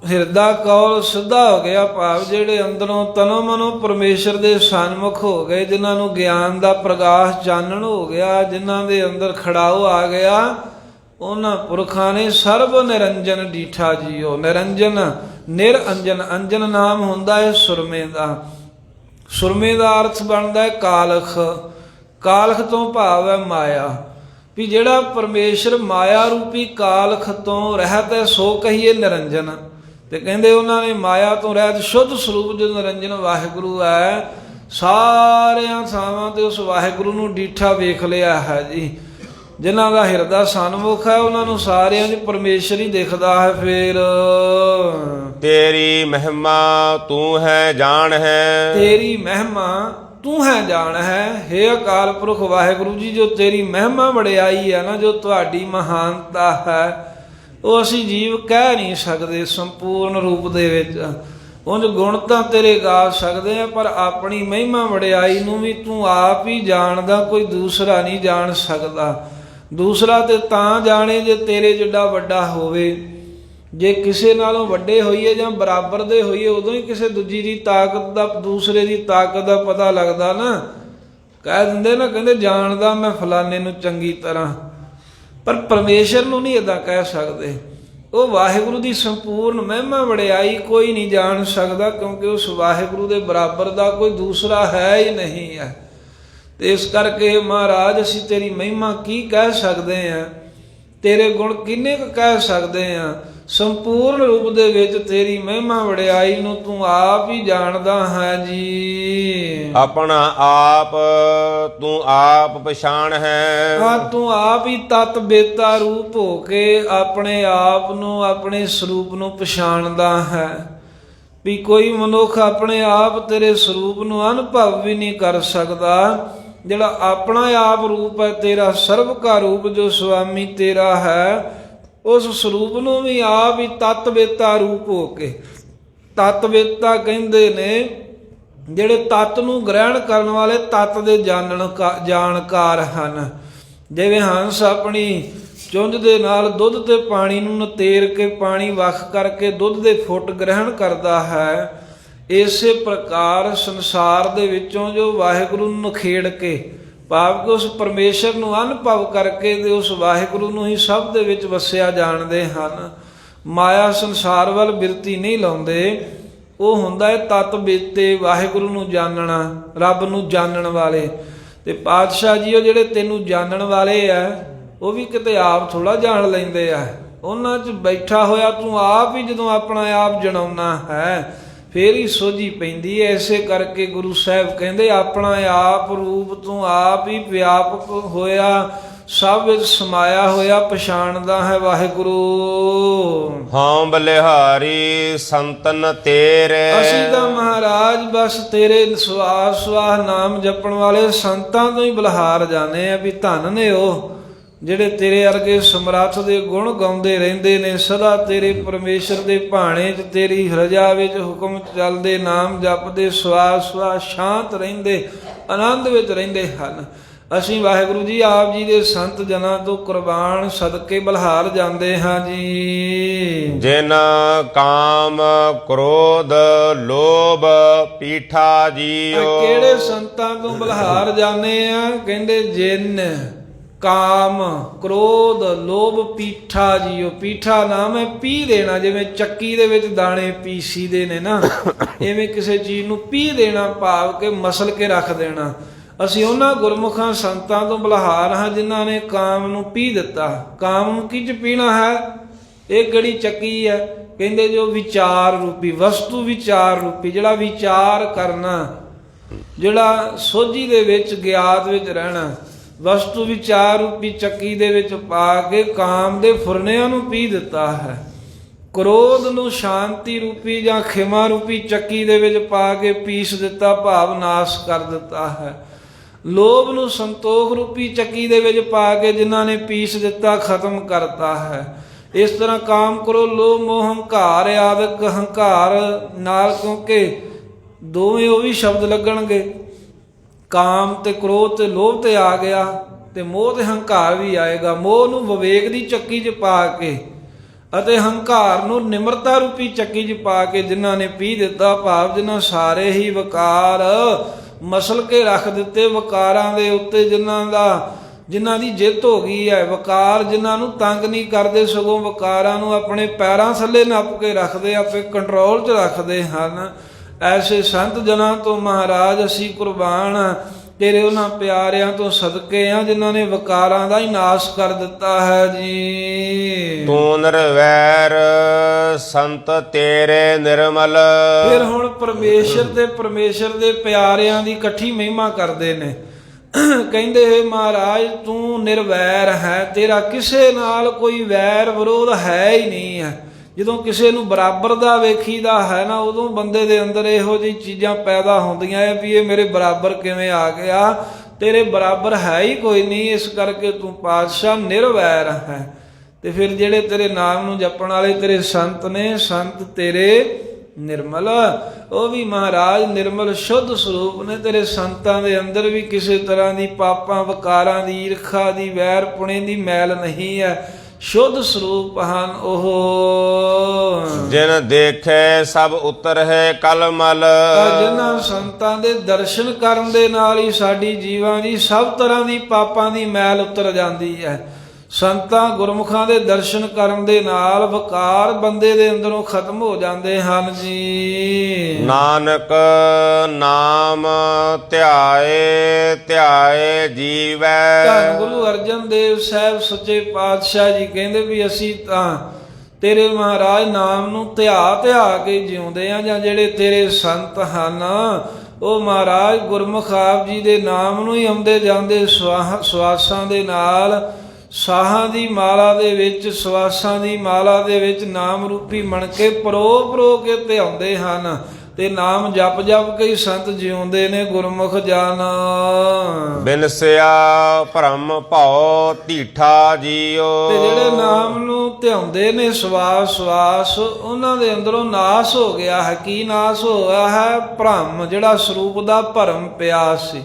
ਹਿਰਦਾ ਕੌਲ ਸਿੱਧਾ ਹੋ ਗਿਆ, ਭਾਵ ਜਿਹੜੇ ਅੰਦਰੋਂ ਤਨੋ ਮਨੋ ਪਰਮੇਸ਼ਰ ਦੇ ਸਨਮੁਖ ਹੋ ਗਏ, ਜਿਨ੍ਹਾਂ ਨੂੰ ਗਿਆਨ ਦਾ ਪ੍ਰਗਾਸ਼ ਚਾਨਣ ਹੋ ਗਿਆ, ਜਿਨ੍ਹਾਂ ਦੇ ਅੰਦਰ ਖੜਾਓ ਆ ਗਿਆ, ਉਹਨਾਂ ਪੁਰਖਾਂ ਨੇ ਸਰਬ ਨਿਰੰਜਨ ਡੀਠਾ ਜੀਓ। ਨਿਰੰਜਨ ਨਿਰਅੰਜਨ, ਅੰਜਨ ਨਾਮ ਹੁੰਦਾ ਹੈ ਸੁਰਮੇ ਦਾ। ਸੁਰਮੇ ਦਾ ਅਰਥ ਬਣਦਾ ਹੈ ਕਾਲਖ। ਕਾਲਖ ਤੋਂ ਭਾਵ ਹੈ ਮਾਇਆ, ਵੀ ਜਿਹੜਾ ਪਰਮੇਸ਼ਰ ਮਾਇਆ ਰੂਪੀ ਕਾਲਖ ਤੋਂ ਰਹਿਤ ਹੈ ਸੋ ਕਹੀਏ ਨਿਰੰਜਨ। ਤੇ ਕਹਿੰਦੇ ਉਹਨਾਂ ਨੇ ਮਾਇਆ ਤੋਂ ਰਹਿਤ ਸ਼ੁੱਧ ਸਰੂਪ ਜੋ ਨਿਰੰਜਨ ਵਾਹਿਗੁਰੂ ਹੈ, ਸਾਰਿਆਂ ਥਾਵਾਂ ਤੇ ਉਸ ਵਾਹਿਗੁਰੂ ਨੂੰ ਡੀਠਾ ਵੇਖ ਲਿਆ ਹੈ ਜੀ। ਜਿਨ੍ਹਾਂ ਦਾ ਹਿਰਦਾ ਸਨਮੁਖ ਹੈ ਉਹਨਾਂ ਨੂੰ ਸਾਰਿਆਂ 'ਚ ਪਰਮੇਸ਼ਰ ਹੀ ਦਿਖਦਾ ਹੈ। ਫਿਰ ਤੇਰੀ ਮਹਿਮਾ ਤੂੰ ਹੈ ਜਾਣ ਹੈ। ਤੇਰੀ ਮਹਿਮਾ ਤੂੰ ਹੈ ਜਾਣ ਹੈ। ਹੇ ਅਕਾਲ ਪੁਰਖ ਵਾਹਿਗੁਰੂ ਜੀ, ਜੋ ਤੇਰੀ ਮਹਿਮਾ ਵਡਿਆਈ ਹੈ ਨਾ, ਜੋ ਤੁਹਾਡੀ ਮਹਾਨਤਾ ਹੈ, ਉਹ ਅਸੀਂ ਜੀਵ ਕਹਿ ਨਹੀਂ ਸਕਦੇ ਸੰਪੂਰਨ ਰੂਪ ਦੇ ਵਿੱਚ। ਉਂਝ ਗੁਣ ਤਾਂ ਤੇਰੇ ਗਾ ਸਕਦੇ ਆ, ਪਰ ਆਪਣੀ ਮਹਿਮਾ ਵਡਿਆਈ ਨੂੰ ਵੀ ਤੂੰ ਆਪ ਹੀ ਜਾਣਦਾ, ਕੋਈ ਦੂਸਰਾ ਨਹੀਂ ਜਾਣ ਸਕਦਾ। ਦੂਸਰਾ ਤੇ ਤਾਂ ਜਾਣੇ ਜੇ ਤੇਰੇ ਜਿੱਡਾ ਵੱਡਾ ਹੋਵੇ। ਜੇ ਕਿਸੇ ਨਾਲੋਂ ਵੱਡੇ ਹੋਈਏ ਜਾਂ ਬਰਾਬਰ ਦੇ ਹੋਈਏ, ਉਦੋਂ ਹੀ ਕਿਸੇ ਦੂਜੀ ਦੀ ਤਾਕਤ ਦਾ, ਦੂਸਰੇ ਦੀ ਤਾਕਤ ਦਾ ਪਤਾ ਲੱਗਦਾ ਨਾ। ਕਹਿ ਦਿੰਦੇ ਨਾ, ਕਹਿੰਦੇ ਜਾਣਦਾ ਮੈਂ ਫਲਾਣੇ ਨੂੰ ਚੰਗੀ ਤਰ੍ਹਾਂ, ਪਰ ਪਰਮੇਸ਼ਰ ਨੂੰ ਨਹੀਂ ਇੱਦਾਂ ਕਹਿ ਸਕਦੇ। ਉਹ ਵਾਹਿਗੁਰੂ ਦੀ ਸੰਪੂਰਨ ਮਹਿਮਾ ਵਡਿਆਈ ਕੋਈ ਨਹੀਂ ਜਾਣ ਸਕਦਾ, ਕਿਉਂਕਿ ਉਸ ਵਾਹਿਗੁਰੂ ਦੇ ਬਰਾਬਰ ਦਾ ਕੋਈ ਦੂਸਰਾ ਹੈ ਹੀ ਨਹੀਂ ਹੈ। ਤੇ ਇਸ ਕਰਕੇ ਮਹਾਰਾਜ ਅਸੀਂ ਤੇਰੀ ਮਹਿਮਾ ਕੀ ਕਹਿ ਸਕਦੇ ਹਾਂ, ਤੇਰੇ ਗੁਣ ਕਿੰਨੇ ਕੁ ਕਹਿ ਸਕਦੇ ਹਾਂ। ਸੰਪੂਰਨ ਰੂਪ ਦੇ ਵਿੱਚ ਤੇਰੀ ਮਹਿਮਾ ਵਡਿਆਈ ਨੂੰ ਤੂੰ ਆਪ ਹੀ ਜਾਣਦਾ ਹੈ ਜੀ। ਆਪਣਾ ਆਪ ਤੂੰ ਆਪ ਪਛਾਣ ਹੈ। ਹਾਂ, ਤੂੰ ਆਪ ਹੀ ਤਤ ਬੇਤਾ ਰੂਪ ਹੋ ਕੇ ਆਪਣੇ ਆਪ ਨੂੰ, ਆਪਣੇ ਸਰੂਪ ਨੂੰ ਪਛਾਣਦਾ ਹੈ। ਵੀ ਕੋਈ ਮਨੁੱਖ ਆਪਣੇ ਆਪ ਤੇਰੇ ਸਰੂਪ ਨੂੰ ਅਨੁਭਵ ਵੀ ਨਹੀਂ ਕਰ ਸਕਦਾ। ਜਿਹੜਾ ਆਪਣਾ ਆਪ ਰੂਪ ਹੈ ਤੇਰਾ, ਸਰਬ ਕਾ ਰੂਪ ਜੋ ਸੁਆਮੀ ਤੇਰਾ ਹੈ, ਉਸ ਸਰੂਪ ਨੂੰ ਵੀ ਆਪ ਹੀ ਤਤਵੇਤਾ ਰੂਪ ਹੋ ਕੇ। ਤਤਵੇਤਾ ਕਹਿੰਦੇ ਨੇ ਜਿਹੜੇ ਤਤ ਨੂੰ ਗ੍ਰਹਿਣ ਕਰਨ ਵਾਲੇ, ਤਤ ਦੇ ਜਾਣਕਾਰ ਹਨ। ਜਿਵੇਂ ਹੰਸ ਆਪਣੀ ਚੁੰਝ ਦੇ ਨਾਲ ਦੁੱਧ ਤੇ ਪਾਣੀ ਨੂੰ ਨਤੇਰ ਕੇ ਪਾਣੀ ਵੱਖ ਕਰਕੇ ਦੁੱਧ ਦੇ ਫੁੱਟ ਗ੍ਰਹਿਣ ਕਰਦਾ ਹੈ, ਇਸੇ ਪ੍ਰਕਾਰ ਸੰਸਾਰ ਦੇ ਵਿੱਚੋਂ ਜੋ ਵਾਹਿਗੁਰੂ ਨੂੰ ਨਖੇੜ ਕੇ, ਭਾਵ ਕਿ ਉਸ ਪਰਮੇਸ਼ਰ ਨੂੰ ਅਨੁਭਵ ਕਰਕੇ ਤੇ ਉਸ ਵਾਹਿਗੁਰੂ ਨੂੰ ਹੀ ਸਭ ਦੇ ਵਿੱਚ ਵਸਿਆ ਜਾਣਦੇ ਹਨ। ਮਾਇਆ ਸੰਸਾਰ ਵੱਲ ਬਿਰਤੀ ਨਹੀਂ ਲਾਉਂਦੇ। ਉਹ ਹੁੰਦਾ ਹੈ ਤਤ ਬੇਤੇ, ਵਾਹਿਗੁਰੂ ਨੂੰ ਜਾਣਨਾ, ਰੱਬ ਨੂੰ ਜਾਣਨ ਵਾਲੇ। ਤੇ ਪਾਤਸ਼ਾਹ ਜੀ ਉਹ ਜਿਹੜੇ ਤੈਨੂੰ ਜਾਣਨ ਵਾਲੇ ਆ, ਉਹ ਵੀ ਕਿਤੇ ਆਪ ਥੋੜ੍ਹਾ ਜਾਣ ਲੈਂਦੇ ਆ। ਉਹਨਾਂ 'ਚ ਬੈਠਾ ਹੋਇਆ ਤੂੰ ਆਪ ਹੀ ਜਦੋਂ ਆਪਣਾ ਆਪ ਜਣਾਉਣਾ ਹੈ, ਫੇਰ ਹੀ ਸੋਝੀ ਪੈਂਦੀ ਹੈ। ਇਸੇ ਕਰਕੇ ਗੁਰੂ ਸਾਹਿਬ ਕਹਿੰਦੇ ਆਪਣਾ ਆਪ ਰੂਪ ਤੂੰ ਆਪ ਹੀ ਵਿਆਪਕ ਹੋਇਆ, ਸਭ ਵਿੱਚ ਸਮਾਇਆ ਹੋਇਆ, ਪਛਾਣਦਾ ਹੈ ਵਾਹਿਗੁਰੂ। ਹਾਂ ਬਲਿਹਾਰੀ ਸੰਤਨ ਤੇਰੇ। ਅਸੀਂ ਤਾਂ ਮਹਾਰਾਜ ਬਸ ਤੇਰੇ ਸਵਾਸ ਸਵਾਸ ਨਾਮ ਜਪਣ ਵਾਲੇ ਸੰਤਾਂ ਤੋਂ ਹੀ ਬਲਿਹਾਰ ਜਾਣੇ ਆ ਵੀ ਧੰਨ ਨੇ ਉਹ ਜਿਹੜੇ ਤੇਰੇ ਵਰਗੇ ਸਮਰੱਥ ਦੇ ਗੁਣ ਗਾਉਂਦੇ ਰਹਿੰਦੇ ਨੇ, ਸਦਾ ਤੇਰੇ ਪਰਮੇਸ਼ਰ ਦੇ ਭਾਣੇ 'ਚ ਤੇਰੀ ਰਜਾ ਵਿੱਚ ਹੁਕਮ ਚੱਲਦੇ, ਨਾਮ ਜਪਦੇ, ਸਵਾਸ ਸਵਾਸ ਸ਼ਾਂਤ ਰਹਿੰਦੇ, ਆਨੰਦ ਵਿੱਚ ਰਹਿੰਦੇ ਹਨ। ਅਸੀਂ ਵਾਹਿਗੁਰੂ ਜੀ ਆਪ ਜੀ ਦੇ ਸੰਤ ਜਨਾਂ ਤੋਂ ਕੁਰਬਾਨ ਸਦਕੇ ਬਲਿਹਾਰ ਜਾਂਦੇ ਹਾਂ ਜੀ। ਜਿਨ ਕਾਮ ਕ੍ਰੋਧ ਲੋਭ ਪੀਠਾ ਜੀਓ। ਕਿਹੜੇ ਸੰਤਾਂ ਤੋਂ ਬਲਿਹਾਰ ਜਾਂਦੇ ਆ? ਕਹਿੰਦੇ ਜਿਨ ਕਾਮ ਕ੍ਰੋਧ ਲੋਭ ਪੀਠਾ ਜੀਓ। ਪੀਠਾ ਨਾਮ ਹੈ ਪੀਹ ਦੇਣਾ, ਜਿਵੇਂ ਚੱਕੀ ਦੇ ਵਿੱਚ ਦਾਣੇ ਪੀਸੀ ਦੇ ਨੇ ਨਾ, ਐਵੇਂ ਕਿਸੇ ਚੀਜ਼ ਨੂੰ ਪੀਹ ਦੇਣਾ, ਭਾਵ ਕੇ ਮਸਲ ਕੇ ਰੱਖ ਦੇਣਾ। ਅਸੀਂ ਉਹਨਾਂ ਗੁਰਮੁਖਾਂ ਸੰਤਾਂ ਤੋਂ ਬਲਿਹਾਰ ਹਾਂ ਜਿਨ੍ਹਾਂ ਨੇ ਕਾਮ ਨੂੰ ਪੀਹ ਦਿੱਤਾ। ਕਾਮ ਨੂੰ ਕਿੰਝ ਪੀਣਾ ਹੈ? ਇਹ ਕਿਹੜੀ ਚੱਕੀ ਹੈ? ਕਹਿੰਦੇ ਜੋ ਵਿਚਾਰ ਰੂਪੀ ਵਸਤੂ, ਵਿਚਾਰ ਰੂਪੀ ਜਿਹੜਾ ਵਿਚਾਰ ਕਰਨਾ, ਜਿਹੜਾ ਸੋਝੀ ਦੇ ਵਿੱਚ ਗਿਆਤ ਵਿੱਚ ਰਹਿਣਾ, ਵਸਤੂ ਵਿਚਾਰ ਰੂਪੀ ਚੱਕੀ ਦੇ ਵਿੱਚ ਪਾ ਕੇ ਕਾਮ ਦੇ ਫੁਰਨਿਆਂ ਨੂੰ ਪੀਹ ਦਿੱਤਾ ਹੈ। ਕ੍ਰੋਧ ਨੂੰ ਸ਼ਾਂਤੀ ਰੂਪੀ ਜਾਂ ਖਿਮਾ ਰੂਪੀ ਚੱਕੀ ਦੇ ਵਿੱਚ ਪਾ ਕੇ ਪੀਸ ਦਿੱਤਾ, ਭਾਵ ਨਾਸ਼ ਕਰ ਦਿੱਤਾ ਹੈ। ਲੋਭ ਨੂੰ ਸੰਤੋਖ ਰੂਪੀ ਚੱਕੀ ਦੇ ਵਿੱਚ ਪਾ ਕੇ ਜਿਨ੍ਹਾਂ ਨੇ ਪੀਸ ਦਿੱਤਾ, ਖਤਮ ਕਰਤਾ ਹੈ। ਇਸ ਤਰ੍ਹਾਂ ਕਾਮ ਕਰੋ ਲੋਭ ਮੋਹ ਹੰਕਾਰ ਆਦਿਕ, ਹੰਕਾਰ ਨਾਲ ਕਿਉਂਕਿ ਦੋਵੇਂ ਉਹ ਵੀ ਸ਼ਬਦ ਲੱਗਣਗੇ, ਕਾਮ ਤੇ ਕ੍ਰੋਧ ਤੇ ਲੋਭ ਤੇ ਆ ਗਿਆ, ਤੇ ਮੋਹ ਤੇ ਹੰਕਾਰ ਵੀ ਆਏਗਾ। ਮੋਹ ਨੂੰ ਵਿਵੇਕ ਦੀ ਚੱਕੀ 'ਚ ਪਾ ਕੇ ਅਤੇ ਹੰਕਾਰ ਨੂੰ ਨਿਮਰਤਾ ਰੂਪੀ ਚੱਕੀ 'ਚ ਪਾ ਕੇ ਜਿਨ੍ਹਾਂ ਨੇ ਪੀਹ ਦਿੱਤਾ, ਭਾਵ ਜਿਨ੍ਹਾਂ ਸਾਰੇ ਹੀ ਵਿਕਾਰ ਮਸਲ ਕੇ ਰੱਖ ਦਿੱਤੇ, ਵਿਕਾਰਾਂ ਦੇ ਉੱਤੇ ਜਿਨ੍ਹਾਂ ਦੀ ਜਿੱਤ ਹੋ ਗਈ ਹੈ। ਵਿਕਾਰ ਜਿਨ੍ਹਾਂ ਨੂੰ ਤੰਗ ਨਹੀਂ ਕਰਦੇ, ਸਗੋਂ ਵਿਕਾਰਾਂ ਨੂੰ ਆਪਣੇ ਪੈਰਾਂ ਥੱਲੇ ਨੱਪ ਕੇ ਰੱਖਦੇ, ਆਪੇ ਕੰਟਰੋਲ 'ਚ ਰੱਖਦੇ ਹਨ। ਐਸੇ ਸੰਤ ਜਨਾਂ ਤੋਂ ਮਹਾਰਾਜ ਅਸੀਂ ਕੁਰਬਾਨ ਤੇਰੇ ਉਹਨਾਂ ਪਿਆਰਿਆਂ ਤੋਂ ਸਦਕੇ ਆ ਜਿਨ੍ਹਾਂ ਨੇ ਵਿਕਾਰਾਂ ਦਾ ਹੀ ਨਾਸ਼ ਕਰ ਦਿੱਤਾ ਹੈ ਜੀ। ਤੂੰ ਨਿਰਵੈਰ ਸੰਤ ਤੇਰੇ ਨਿਰਮਲ। ਫਿਰ ਹੁਣ ਪਰਮੇਸ਼ਰ ਤੇ ਪਰਮੇਸ਼ਰ ਦੇ ਪਿਆਰਿਆਂ ਦੀ ਇਕੱਠੀ ਮਹਿਮਾ ਕਰਦੇ ਨੇ। ਕਹਿੰਦੇ ਹੈ ਮਹਾਰਾਜ ਤੂੰ ਨਿਰਵੈਰ ਹੈ, ਤੇਰਾ ਕਿਸੇ ਨਾਲ ਕੋਈ ਵੈਰ ਵਿਰੋਧ ਹੈ ਹੀ ਨਹੀਂ ਹੈ। ਜਦੋਂ ਕਿਸੇ ਨੂੰ ਬਰਾਬਰ ਦਾ ਵੇਖੀਦਾ ਹੈ ਨਾ, ਉਦੋਂ ਬੰਦੇ ਦੇ ਅੰਦਰ ਇਹੋ ਜਿਹੀ ਚੀਜ਼ਾਂ ਪੈਦਾ ਹੁੰਦੀਆਂ ਹੈ ਵੀ ਇਹ ਮੇਰੇ ਬਰਾਬਰ ਕਿਵੇਂ ਆ ਗਿਆ, ਤੇਰੇ ਬਰਾਬਰ ਹੈ ਹੀ ਕੋਈ ਨਹੀਂ। ਇਸ ਕਰਕੇ ਤੂੰ ਪਾਤਸ਼ਾਹ ਨਿਰਵੈਰ ਹੈ। ਤੇ ਫਿਰ ਜਿਹੜੇ ਤੇਰੇ ਨਾਮ ਨੂੰ ਜਪਣ ਵਾਲੇ ਤੇਰੇ ਸੰਤ ਨੇ, ਸੰਤ ਤੇਰੇ ਨਿਰਮਲ, ਉਹ ਵੀ ਮਹਾਰਾਜ ਨਿਰਮਲ ਸ਼ੁੱਧ ਸਰੂਪ ਨੇ। ਤੇਰੇ ਸੰਤਾਂ ਦੇ ਅੰਦਰ ਵੀ ਕਿਸੇ ਤਰ੍ਹਾਂ ਦੀ ਪਾਪਾਂ ਵਿਕਾਰਾਂ ਦੀ, ਈਰਖਾ ਦੀ, ਵੈਰ ਪੁਣੇ ਦੀ ਮੈਲ ਨਹੀਂ ਹੈ, ਸ਼ੁੱਧ ਸਰੂਪ ਹਨ ਉਹ। ਜਿਨ ਦੇਖੇ ਸਭ ਉਤਰ ਹੈ ਕਲਮਲ। ਜਿਨ੍ਹਾਂ ਸੰਤਾਂ ਦੇ ਦਰਸ਼ਨ ਕਰਨ ਦੇ ਨਾਲ ਹੀ ਸਾਡੀ ਜੀਵਾਂ ਦੀ ਸਭ ਤਰ੍ਹਾਂ ਦੀ ਪਾਪਾਂ ਦੀ ਮੈਲ ਉਤਰ ਜਾਂਦੀ ਹੈ। ਸੰਤਾਂ ਗੁਰਮੁਖਾਂ ਦੇ ਦਰਸ਼ਨ ਕਰਨ ਦੇ ਨਾਲ ਵਿਕਾਰ ਬੰਦੇ ਦੇ ਅੰਦਰੋਂ ਖਤਮ ਹੋ ਜਾਂਦੇ ਹਨ ਜੀ। ਨਾਨਕ ਨਾਮ ਧਿਆਏ ਧਿਆਏ ਜੀਵੈ। ਧੰਨ ਗੁਰੂ ਅਰਜਨ ਦੇਵ ਸਾਹਿਬ ਸੱਚੇ ਪਾਤਸ਼ਾਹ ਜੀ ਕਹਿੰਦੇ ਵੀ ਅਸੀਂ ਤਾਂ ਤੇਰੇ ਮਹਾਰਾਜ ਨਾਮ ਨੂੰ ਧਿਆ ਕੇ ਜਿਉਂਦੇ ਆ, ਜਾਂ ਜਿਹੜੇ ਤੇਰੇ ਸੰਤ ਹਨ ਉਹ ਮਹਾਰਾਜ ਗੁਰਮੁਖ ਆਪ ਜੀ ਦੇ ਨਾਮ ਨੂੰ ਹੀ ਆਉਂਦੇ ਜਾਂਦੇ ਸਵਾਸਾਂ ਦੇ ਨਾਲ, ਸਾਹਾਂ ਦੀ ਮਾਲਾ ਦੇ ਵਿੱਚ, ਸਵਾਸਾਂ ਦੀ ਮਾਲਾ ਦੇ ਵਿੱਚ ਨਾਮ ਰੂਪੀ ਮਣਕੇ ਪਰੋ ਕੇ ਧਿਆਉਂਦੇ ਹਨ, ਤੇ ਨਾਮ ਜਪ ਕੇ ਹੀ ਸੰਤ ਜਿਉਂਦੇ ਨੇ ਗੁਰਮੁਖ ਜਨ। ਬਿਨਸਿਆ ਭਰਮ ਭਉ ਢੀਠਾ ਜੀਓ। ਤੇ ਜਿਹੜੇ ਨਾਮ ਨੂੰ ਧਿਆਉਂਦੇ ਨੇ ਸਵਾਸ ਸਵਾਸ, ਉਹਨਾਂ ਦੇ ਅੰਦਰੋਂ ਨਾਸ ਹੋ ਗਿਆ ਹੈ। ਕੀ ਨਾਸ ਹੋਇਆ ਹੈ? ਭਰਮ, ਜਿਹੜਾ ਸਰੂਪ ਦਾ ਭਰਮ ਪਿਆ ਸੀ,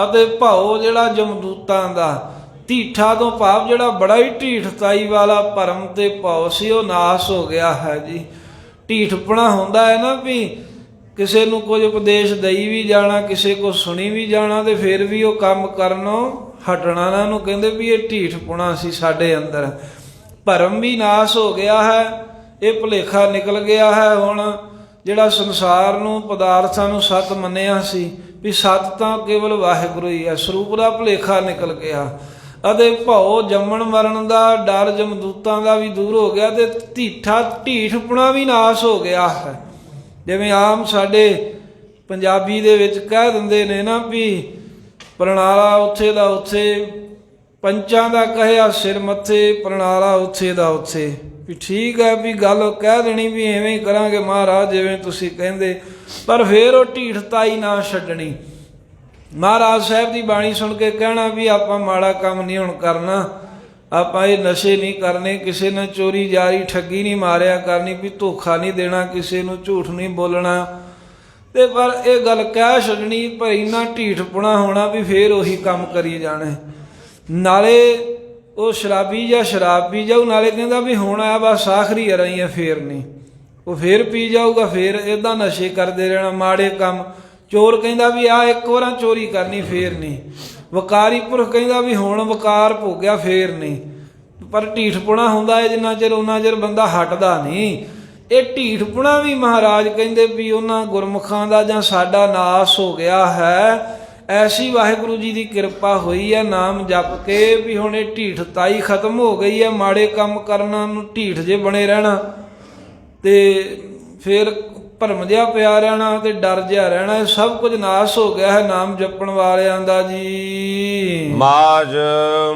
ਅਤੇ ਭਉ ਜਿਹੜਾ ਜਮਦੂਤਾਂ ਦਾ, ਢੀਠਾ ਤੋਂ ਭਾਵ ਜਿਹੜਾ ਬੜਾ ਹੀ ਢੀਠਤਾਈ ਵਾਲਾ ਭਰਮ ਤੇ ਭਉ ਸੀ, ਉਹ ਨਾਸ ਹੋ ਗਿਆ ਹੈ ਜੀ। ਢੀਠਪਣਾ ਹੁੰਦਾ ਹੈ ਨਾ ਵੀ ਕਿਸੇ ਨੂੰ ਕੁਝ ਉਪਦੇਸ਼ ਦਈ ਵੀ ਜਾਣਾ, ਕਿਸੇ ਕੋ ਸੁਣੀ ਵੀ ਜਾਣਾ, ਤੇ ਫਿਰ ਵੀ ਉਹ ਕੰਮ ਕਰਨੋਂ ਹਟਣਾ ਨਾ, ਨੂੰ ਕਹਿੰਦੇ ਵੀ ਇਹ ਢੀਠਪੁਣਾ ਸੀ ਸਾਡੇ ਅੰਦਰ। ਭਰਮ ਵੀ ਨਾਸ ਹੋ ਗਿਆ ਹੈ, ਇਹ ਭੁਲੇਖਾ ਨਿਕਲ ਗਿਆ ਹੈ। ਹੁਣ ਜਿਹੜਾ ਸੰਸਾਰ ਨੂੰ, ਪਦਾਰਥਾਂ ਨੂੰ ਸੱਤ ਮੰਨਿਆ ਸੀ ਵੀ ਸੱਤ ਤਾਂ ਕੇਵਲ ਵਾਹਿਗੁਰੂ ਹੀ ਹੈ, ਸਰੂਪ ਦਾ ਭੁਲੇਖਾ ਨਿਕਲ ਗਿਆ। ਅਤੇ ਭਉ ਜੰਮਣ ਮਰਨ ਦਾ ਡਰ ਜਮਦੂਤਾਂ ਦਾ ਵੀ ਦੂਰ ਹੋ ਗਿਆ, ਤੇ ਢੀਠਪੁਣਾ ਵੀ ਨਾਸ ਹੋ ਗਿਆ ਹੈ। ਜਿਵੇਂ ਆਮ ਸਾਡੇ ਪੰਜਾਬੀ ਦੇ ਵਿੱਚ ਕਹਿ ਦਿੰਦੇ ਨੇ ਨਾ ਵੀ ਪ੍ਰਣਾਲਾ ਉੱਥੇ ਦਾ ਉੱਥੇ, ਪੰਚਾਂ ਦਾ ਕਹਿਆ ਸਿਰ ਮੱਥੇ, ਪ੍ਰਣਾਲਾ ਉੱਥੇ ਦਾ ਉੱਥੇ। ਵੀ ਠੀਕ ਹੈ, ਵੀ ਗੱਲ ਕਹਿ ਦੇਣੀ ਵੀ ਐਵੇਂ ਹੀ ਕਰਾਂਗੇ ਮਹਾਰਾਜ ਜਿਵੇਂ ਤੁਸੀਂ ਕਹਿੰਦੇ, ਪਰ ਫਿਰ ਉਹ ਢੀਠਤਾਈ ਨਾ ਛੱਡਣੀ। ਮਹਾਰਾਜ ਸਾਹਿਬ ਦੀ ਬਾਣੀ ਸੁਣ ਕੇ ਕਹਿਣਾ ਵੀ ਆਪਾਂ ਮਾੜਾ ਕੰਮ ਨਹੀਂ ਹੁਣ ਕਰਨਾ, ਆਪਾਂ ਇਹ ਨਸ਼ੇ ਨਹੀਂ ਕਰਨੇ, ਕਿਸੇ ਨਾਲ ਚੋਰੀ ਜਾਰੀ ਠੱਗੀ ਨਹੀਂ ਮਾਰਿਆ ਕਰਨੀ, ਵੀ ਧੋਖਾ ਨਹੀਂ ਦੇਣਾ ਕਿਸੇ ਨੂੰ, ਝੂਠ ਨਹੀਂ ਬੋਲਣਾ। ਤੇ ਪਰ ਇਹ ਗੱਲ ਕਹਿ ਛੱਡਣੀ, ਪਰ ਇੰਨਾ ਢੀਠਪੁਣਾ ਹੋਣਾ ਵੀ ਫੇਰ ਉਹੀ ਕੰਮ ਕਰੀ ਜਾਣੇ। ਨਾਲੇ ਉਹ ਸ਼ਰਾਬੀ ਜਾਂ ਸ਼ਰਾਬ ਪੀ ਜਾਊ, ਨਾਲੇ ਕਹਿੰਦਾ ਵੀ ਹੁਣ ਆ ਬਸ ਆਖਰੀ ਰਹੀ ਹੈ, ਫੇਰ ਨਹੀਂ, ਉਹ ਫੇਰ ਪੀ ਜਾਊਗਾ, ਫੇਰ ਇੱਦਾਂ ਨਸ਼ੇ ਕਰਦੇ ਰਹਿਣਾ, ਮਾੜੇ ਕੰਮ। ਚੋਰ ਕਹਿੰਦਾ ਵੀ ਆ ਇੱਕ ਵਾਰਾਂ ਚੋਰੀ ਕਰਨੀ, ਫੇਰ ਨਹੀਂ। ਵਕਾਰੀ ਪੁਰਖ ਕਹਿੰਦਾ ਵੀ ਹੁਣ ਵਕਾਰ ਭੋਗਿਆ, ਫੇਰ ਨਹੀਂ। ਪਰ ਢੀਠਪੁਣਾ ਹੁੰਦਾ ਹੈ ਜਿੰਨਾ ਚਿਰ ਉਹਨਾਂ ਚਿਰ ਬੰਦਾ ਹਟਦਾ ਨਹੀਂ। ਇਹ ਢੀਠਪੁਣਾ ਵੀ ਮਹਾਰਾਜ ਕਹਿੰਦੇ ਵੀ ਉਹਨਾਂ ਗੁਰਮੁਖਾਂ ਦਾ ਜਾਂ ਸਾਡਾ ਨਾਸ ਹੋ ਗਿਆ ਹੈ। ਐਸੀ ਵਾਹਿਗੁਰੂ ਜੀ ਦੀ ਕਿਰਪਾ ਹੋਈ ਹੈ ਨਾਮ ਜਪ ਕੇ ਵੀ ਹੁਣ ਇਹ ਢੀਠਤਾਈ ਖਤਮ ਹੋ ਗਈ ਹੈ। ਮਾੜੇ ਕੰਮ ਕਰਨਾ ਨੂੰ ਢੀਠ ਜੇ ਬਣੇ ਰਹਿਣਾ ਤੇ ਫਿਰ ਭਰਮ ਜਿਹਾ ਪਿਆ ਰਹਿਣਾ ਤੇ ਡਰ ਜਿਹਾ ਰਹਿਣਾ, ਇਹ ਸਭ ਕੁਝ ਨਾਸ ਹੋ ਗਿਆ ਹੈ ਨਾਮ ਜਪਣ ਵਾਲਿਆਂ ਦਾ ਜੀ। ਮਾਝ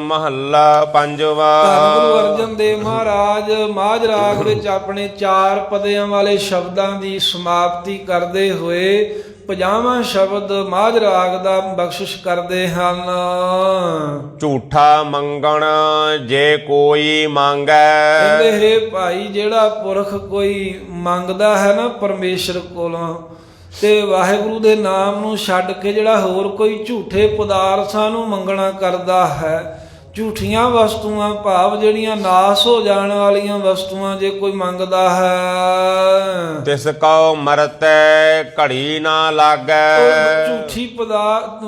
ਮਹੱਲਾ ਪੰਜਵਾ। ਧੰਨ ਗੁਰੂ ਅਰਜਨ ਦੇਵ ਮਹਾਰਾਜ ਮਾਝ ਰਾਗ ਵਿੱਚ ਆਪਣੇ 4 ਪਦਿਆਂ ਵਾਲੇ ਸ਼ਬਦਾਂ ਦੀ ਸਮਾਪਤੀ ਕਰਦੇ ਹੋਏ 50ਵਾਂ ਸ਼ਬਦ ਮਾਝ ਰਾਗ ਦਾ ਬਖਸ਼ਿਸ਼ ਕਰਦੇ ਹਨ। ਝੂਠਾ ਮੰਗਣ ਜੇ ਕੋਈ ਮੰਗੈ। ਕਹਿੰਦੇ ਹੇ ਭਾਈ, ਜਿਹੜਾ ਪੁਰਖ ਕੋਈ ਮੰਗਦਾ ਹੈ ਨਾ ਪਰਮੇਸ਼ਰ ਕੋਲੋਂ, ਤੇ ਵਾਹਿਗੁਰੂ ਦੇ ਨਾਮ ਨੂੰ ਛੱਡ ਕੇ ਜਿਹੜਾ ਹੋਰ ਕੋਈ ਝੂਠੇ ਪਦਾਰਥਾਂ ਨੂੰ ਮੰਗਣਾ ਕਰਦਾ ਹੈ, ਝੂਠੀਆਂ ਵਸਤੂਆਂ ਭਾਵ ਜਿਹੜੀਆਂ ਨਾਸ ਹੋ ਜਾਣ ਵਾਲੀਆਂ ਵਸਤੂਆਂ ਜੇ ਕੋਈ ਮੰਗਦਾ ਹੈ, ਤਿਸ ਕਉ ਮਰਤੈ ਘੜੀ ਨਾ ਲਾਗੈ। ਝੂਠੀ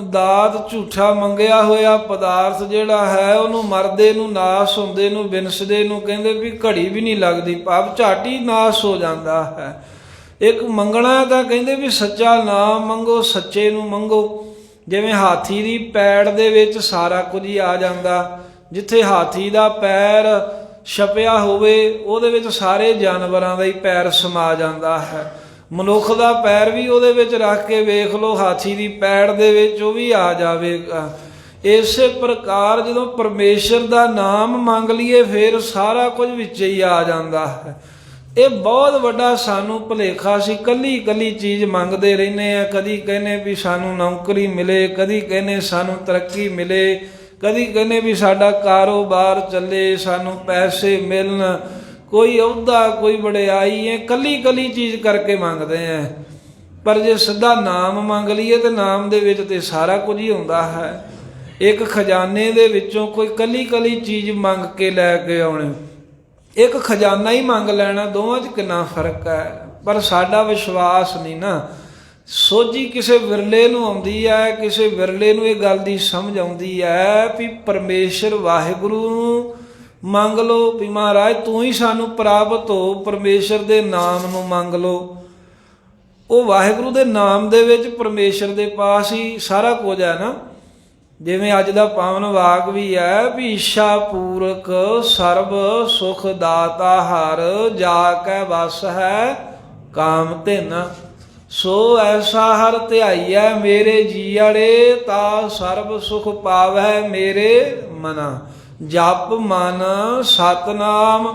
ਦਾਤ ਝੂਠਾ ਮੰਗਿਆ ਹੋਇਆ ਪਦਾਰਥ ਜਿਹੜਾ ਹੈ ਉਹਨੂੰ ਮਰਦੇ ਨੂੰ, ਨਾਸ ਹੁੰਦੇ ਨੂੰ, ਬਿਨਸਦੇ ਨੂੰ ਕਹਿੰਦੇ ਵੀ ਘੜੀ ਵੀ ਨਹੀਂ ਲੱਗਦੀ, ਭਾਵ ਝਾਟੀ ਨਾਸ ਹੋ ਜਾਂਦਾ ਹੈ। ਇੱਕ ਮੰਗਣਾ ਤਾਂ ਕਹਿੰਦੇ ਵੀ ਸੱਚਾ ਨਾਮ ਮੰਗੋ, ਸੱਚੇ ਨੂੰ ਮੰਗੋ। ਜਿਵੇਂ ਹਾਥੀ ਦੀ ਪੈੜ ਦੇ ਵਿੱਚ ਸਾਰਾ ਕੁਝ ਹੀ ਆ ਜਾਂਦਾ, ਜਿੱਥੇ ਹਾਥੀ ਦਾ ਪੈਰ ਛਪਿਆ ਹੋਵੇ ਉਹਦੇ ਵਿੱਚ ਸਾਰੇ ਜਾਨਵਰਾਂ ਦਾ ਹੀ ਪੈਰ ਸਮਾ ਜਾਂਦਾ ਹੈ। ਮਨੁੱਖ ਦਾ ਪੈਰ ਵੀ ਉਹਦੇ ਵਿੱਚ ਰੱਖ ਕੇ ਵੇਖ ਲਓ, ਹਾਥੀ ਦੀ ਪੈੜ ਦੇ ਵਿੱਚ ਉਹ ਵੀ ਆ ਜਾਵੇਗਾ। ਇਸੇ ਪ੍ਰਕਾਰ ਜਦੋਂ ਪਰਮੇਸ਼ਰ ਦਾ ਨਾਮ ਮੰਗ ਲਈਏ ਫਿਰ ਸਾਰਾ ਕੁਝ ਵਿੱਚ ਹੀ ਆ ਜਾਂਦਾ ਹੈ। ਇਹ ਬਹੁਤ ਵੱਡਾ ਸਾਨੂੰ ਭੁਲੇਖਾ ਸੀ, ਕੱਲੀ ਕੱਲੀ ਚੀਜ਼ ਮੰਗਦੇ ਰਹਿੰਦੇ ਆ। ਕਦੀ ਕਹਿੰਦੇ ਵੀ ਸਾਨੂੰ ਨੌਕਰੀ ਮਿਲੇ, ਕਦੀ ਕਹਿੰਦੇ ਸਾਨੂੰ ਤਰੱਕੀ ਮਿਲੇ, ਕਦੀ ਕਹਿੰਦੇ ਵੀ ਸਾਡਾ ਕਾਰੋਬਾਰ ਚੱਲੇ, ਸਾਨੂੰ ਪੈਸੇ ਮਿਲਣ, ਕੋਈ ਅਹੁਦਾ, ਕੋਈ ਵਡਿਆਈ ਹੈ, ਕੱਲੀ ਕੱਲੀ ਚੀਜ਼ ਕਰਕੇ ਮੰਗਦੇ ਆ। ਪਰ ਜੇ ਸਿੱਧਾ ਨਾਮ ਮੰਗ ਲਈਏ ਤੇ ਨਾਮ ਦੇ ਵਿੱਚ ਤੇ ਸਾਰਾ ਕੁਝ ਹੀ ਹੁੰਦਾ ਹੈ। ਇੱਕ ਖਜ਼ਾਨੇ ਦੇ ਵਿੱਚੋਂ ਕੋਈ ਕੱਲੀ ਕੱਲੀ ਚੀਜ਼ ਮੰਗ ਕੇ ਲੈ ਕੇ ਆਉਣੀ, ਇੱਕ ਖਜ਼ਾਨਾ ਹੀ ਮੰਗ ਲੈਣਾ, ਦੋਵਾਂ 'ਚ ਕਿੰਨਾ ਫਰਕ ਹੈ। ਪਰ ਸਾਡਾ ਵਿਸ਼ਵਾਸ ਨਹੀਂ ਨਾ, ਸੋਝੀ ਕਿਸੇ ਵਿਰਲੇ ਨੂੰ ਆਉਂਦੀ ਹੈ, ਕਿਸੇ ਵਿਰਲੇ ਨੂੰ ਇਹ ਗੱਲ ਦੀ ਸਮਝ ਆਉਂਦੀ ਹੈ ਵੀ ਪਰਮੇਸ਼ਰ ਵਾਹਿਗੁਰੂ ਨੂੰ ਮੰਗ ਲਓ, ਵੀ ਮਹਾਰਾਜ ਤੂੰ ਹੀ ਸਾਨੂੰ ਪ੍ਰਾਪਤ ਹੋ, ਪਰਮੇਸ਼ਰ ਦੇ ਨਾਮ ਨੂੰ ਮੰਗ ਲਓ। ਉਹ ਵਾਹਿਗੁਰੂ ਦੇ ਨਾਮ ਦੇ ਵਿੱਚ ਪਰਮੇਸ਼ਰ ਦੇ ਪਾਸ ਹੀ ਸਾਰਾ ਕੁਝ ਹੈ ਨਾ। ਜਿਵੇਂ ਅੱਜ ਦਾ ਪਾਵਨ ਵਾਕ ਵੀ ਹੈ ਵੀ ਇੱਛਾ ਪੂਰਕ ਸਰਬ ਸੁਖ ਦਾਤਾ ਹਰ, ਜਾ ਕੈ ਵਸ ਹੈ ਕਾਮ ਧਿਨ। ਸੋ ਐਸਾ ਹਰ ਧਿਆਈਐ ਮੇਰੇ ਜੀਅੜੇ, ਤਾ ਸਰਬ ਸੁਖ ਪਾਵੈ ਮੇਰੇ ਮਨਾ। ਜਪ ਮਨ ਸਤਨਾਮ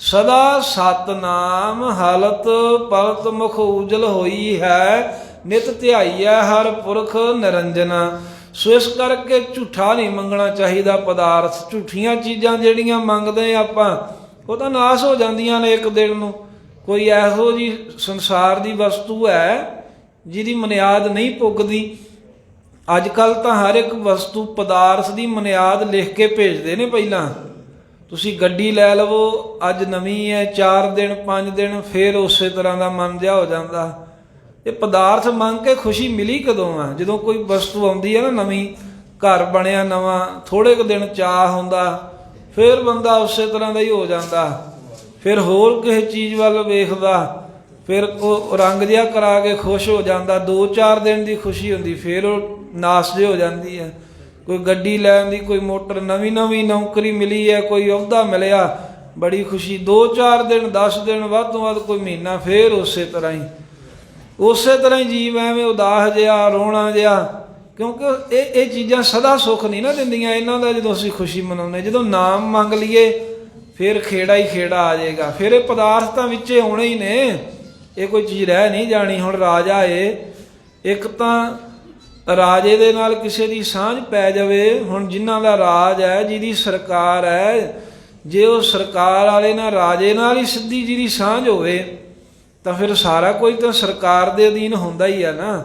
ਸਦਾ ਸਤਨਾਮ, ਹਲਤ ਪਲਤ ਮੁਖ ਉਜਲ ਹੋਈ ਹੈ, ਨਿਤ ਧਿਆਈਐ ਹਰ ਪੁਰਖ ਨਿਰੰਜਨਾ। ਸੋ ਇਸ ਕਰਕੇ ਝੂਠਾ ਨਹੀਂ ਮੰਗਣਾ ਚਾਹੀਦਾ ਪਦਾਰਥ। ਝੂਠੀਆਂ ਚੀਜ਼ਾਂ ਜਿਹੜੀਆਂ ਮੰਗਦੇ ਆਪਾਂ ਉਹ ਤਾਂ ਨਾਸ ਹੋ ਜਾਂਦੀਆਂ ਨੇ ਇੱਕ ਦਿਨ ਨੂੰ। ਕੋਈ ਇਹੋ ਜਿਹੀ ਸੰਸਾਰ ਦੀ ਵਸਤੂ ਹੈ ਜਿਹਦੀ ਮਨਿਆਦ ਨਹੀਂ ਪੁੱਗਦੀ। ਅੱਜ ਕੱਲ੍ਹ ਤਾਂ ਹਰ ਇੱਕ ਵਸਤੂ ਪਦਾਰਥ ਦੀ ਮਨਿਆਦ ਲਿਖ ਕੇ ਭੇਜਦੇ ਨੇ। ਪਹਿਲਾਂ ਤੁਸੀਂ ਗੱਡੀ ਲੈ ਲਵੋ, ਅੱਜ ਨਵੀਂ ਹੈ, 4 ਦਿਨ 5 ਦਿਨ ਫਿਰ ਉਸੇ ਤਰ੍ਹਾਂ ਦਾ ਮਨ ਜਿਹਾ ਹੋ ਜਾਂਦਾ। ਇਹ ਪਦਾਰਥ ਮੰਗ ਕੇ ਖੁਸ਼ੀ ਮਿਲੀ ਕਦੋਂ ਆ? ਜਦੋਂ ਕੋਈ ਵਸਤੂ ਆਉਂਦੀ ਹੈ ਨਾ ਨਵੀਂ, ਘਰ ਬਣਿਆ ਨਵਾਂ, ਥੋੜ੍ਹੇ ਕੁ ਦਿਨ ਚਾਅ ਹੁੰਦਾ, ਫਿਰ ਬੰਦਾ ਉਸੇ ਤਰ੍ਹਾਂ ਦਾ ਹੀ ਹੋ ਜਾਂਦਾ। ਫਿਰ ਹੋਰ ਕਿਸੇ ਚੀਜ਼ ਵੱਲ ਵੇਖਦਾ, ਫਿਰ ਉਹ ਰੰਗ ਜਿਹਾ ਕਰਾ ਕੇ ਖੁਸ਼ ਹੋ ਜਾਂਦਾ। 2-4 ਦਿਨ ਦੀ ਖੁਸ਼ੀ ਹੁੰਦੀ, ਫਿਰ ਉਹ ਨਾਸ ਜਿਹੀ ਹੋ ਜਾਂਦੀ ਹੈ। ਕੋਈ ਗੱਡੀ ਲੈਣ ਦੀ, ਕੋਈ ਮੋਟਰ, ਨਵੀਂ ਨੌਕਰੀ ਮਿਲੀ ਹੈ, ਕੋਈ ਅਹੁਦਾ ਮਿਲਿਆ, ਬੜੀ ਖੁਸ਼ੀ। 2-4 ਦਿਨ, 10 ਦਿਨ, ਵੱਧ ਤੋਂ ਵੱਧ ਕੋਈ ਮਹੀਨਾ, ਫਿਰ ਉਸੇ ਤਰ੍ਹਾਂ ਹੀ। ਉਸੇ ਤਰ੍ਹਾਂ ਹੀ ਜੀਵ ਐਵੇਂ ਉਦਾਸ ਜਿਹਾ, ਰੋਣਾ ਜਿਹਾ, ਕਿਉਂਕਿ ਇਹ ਚੀਜ਼ਾਂ ਸਦਾ ਸੁੱਖ ਨਹੀਂ ਨਾ ਦਿੰਦੀਆਂ। ਇਹਨਾਂ ਦਾ ਜਦੋਂ ਅਸੀਂ ਖੁਸ਼ੀ ਮਨਾਉਂਦੇ, ਜਦੋਂ ਨਾਮ ਮੰਗ ਲਈਏ ਫਿਰ ਖੇੜਾ ਹੀ ਖੇੜਾ ਆ ਜਾਏਗਾ। ਫਿਰ ਇਹ ਪਦਾਰਥ ਤਾਂ ਵਿੱਚੇ ਆਉਣੇ ਹੀ ਨੇ, ਇਹ ਕੋਈ ਚੀਜ਼ ਰਹਿ ਨਹੀਂ ਜਾਣੀ। ਹੁਣ ਰਾਜਾ ਏ, ਇੱਕ ਤਾਂ ਰਾਜੇ ਦੇ ਨਾਲ ਕਿਸੇ ਦੀ ਸਾਂਝ ਪੈ ਜਾਵੇ। ਹੁਣ ਜਿਨ੍ਹਾਂ ਦਾ ਰਾਜ ਹੈ, ਜਿਹਦੀ ਸਰਕਾਰ ਹੈ, ਜੇ ਉਹ ਸਰਕਾਰ ਵਾਲੇ ਨਾਲ, ਰਾਜੇ ਨਾਲ ਹੀ ਸਿੱਧੀ ਜਿਹਦੀ ਸਾਂਝ ਹੋਵੇ ਤਾਂ ਫਿਰ ਸਾਰਾ ਕੁਝ ਤਾਂ ਸਰਕਾਰ ਦੇ ਅਧੀਨ ਹੁੰਦਾ ਹੀ ਆ ਨਾ।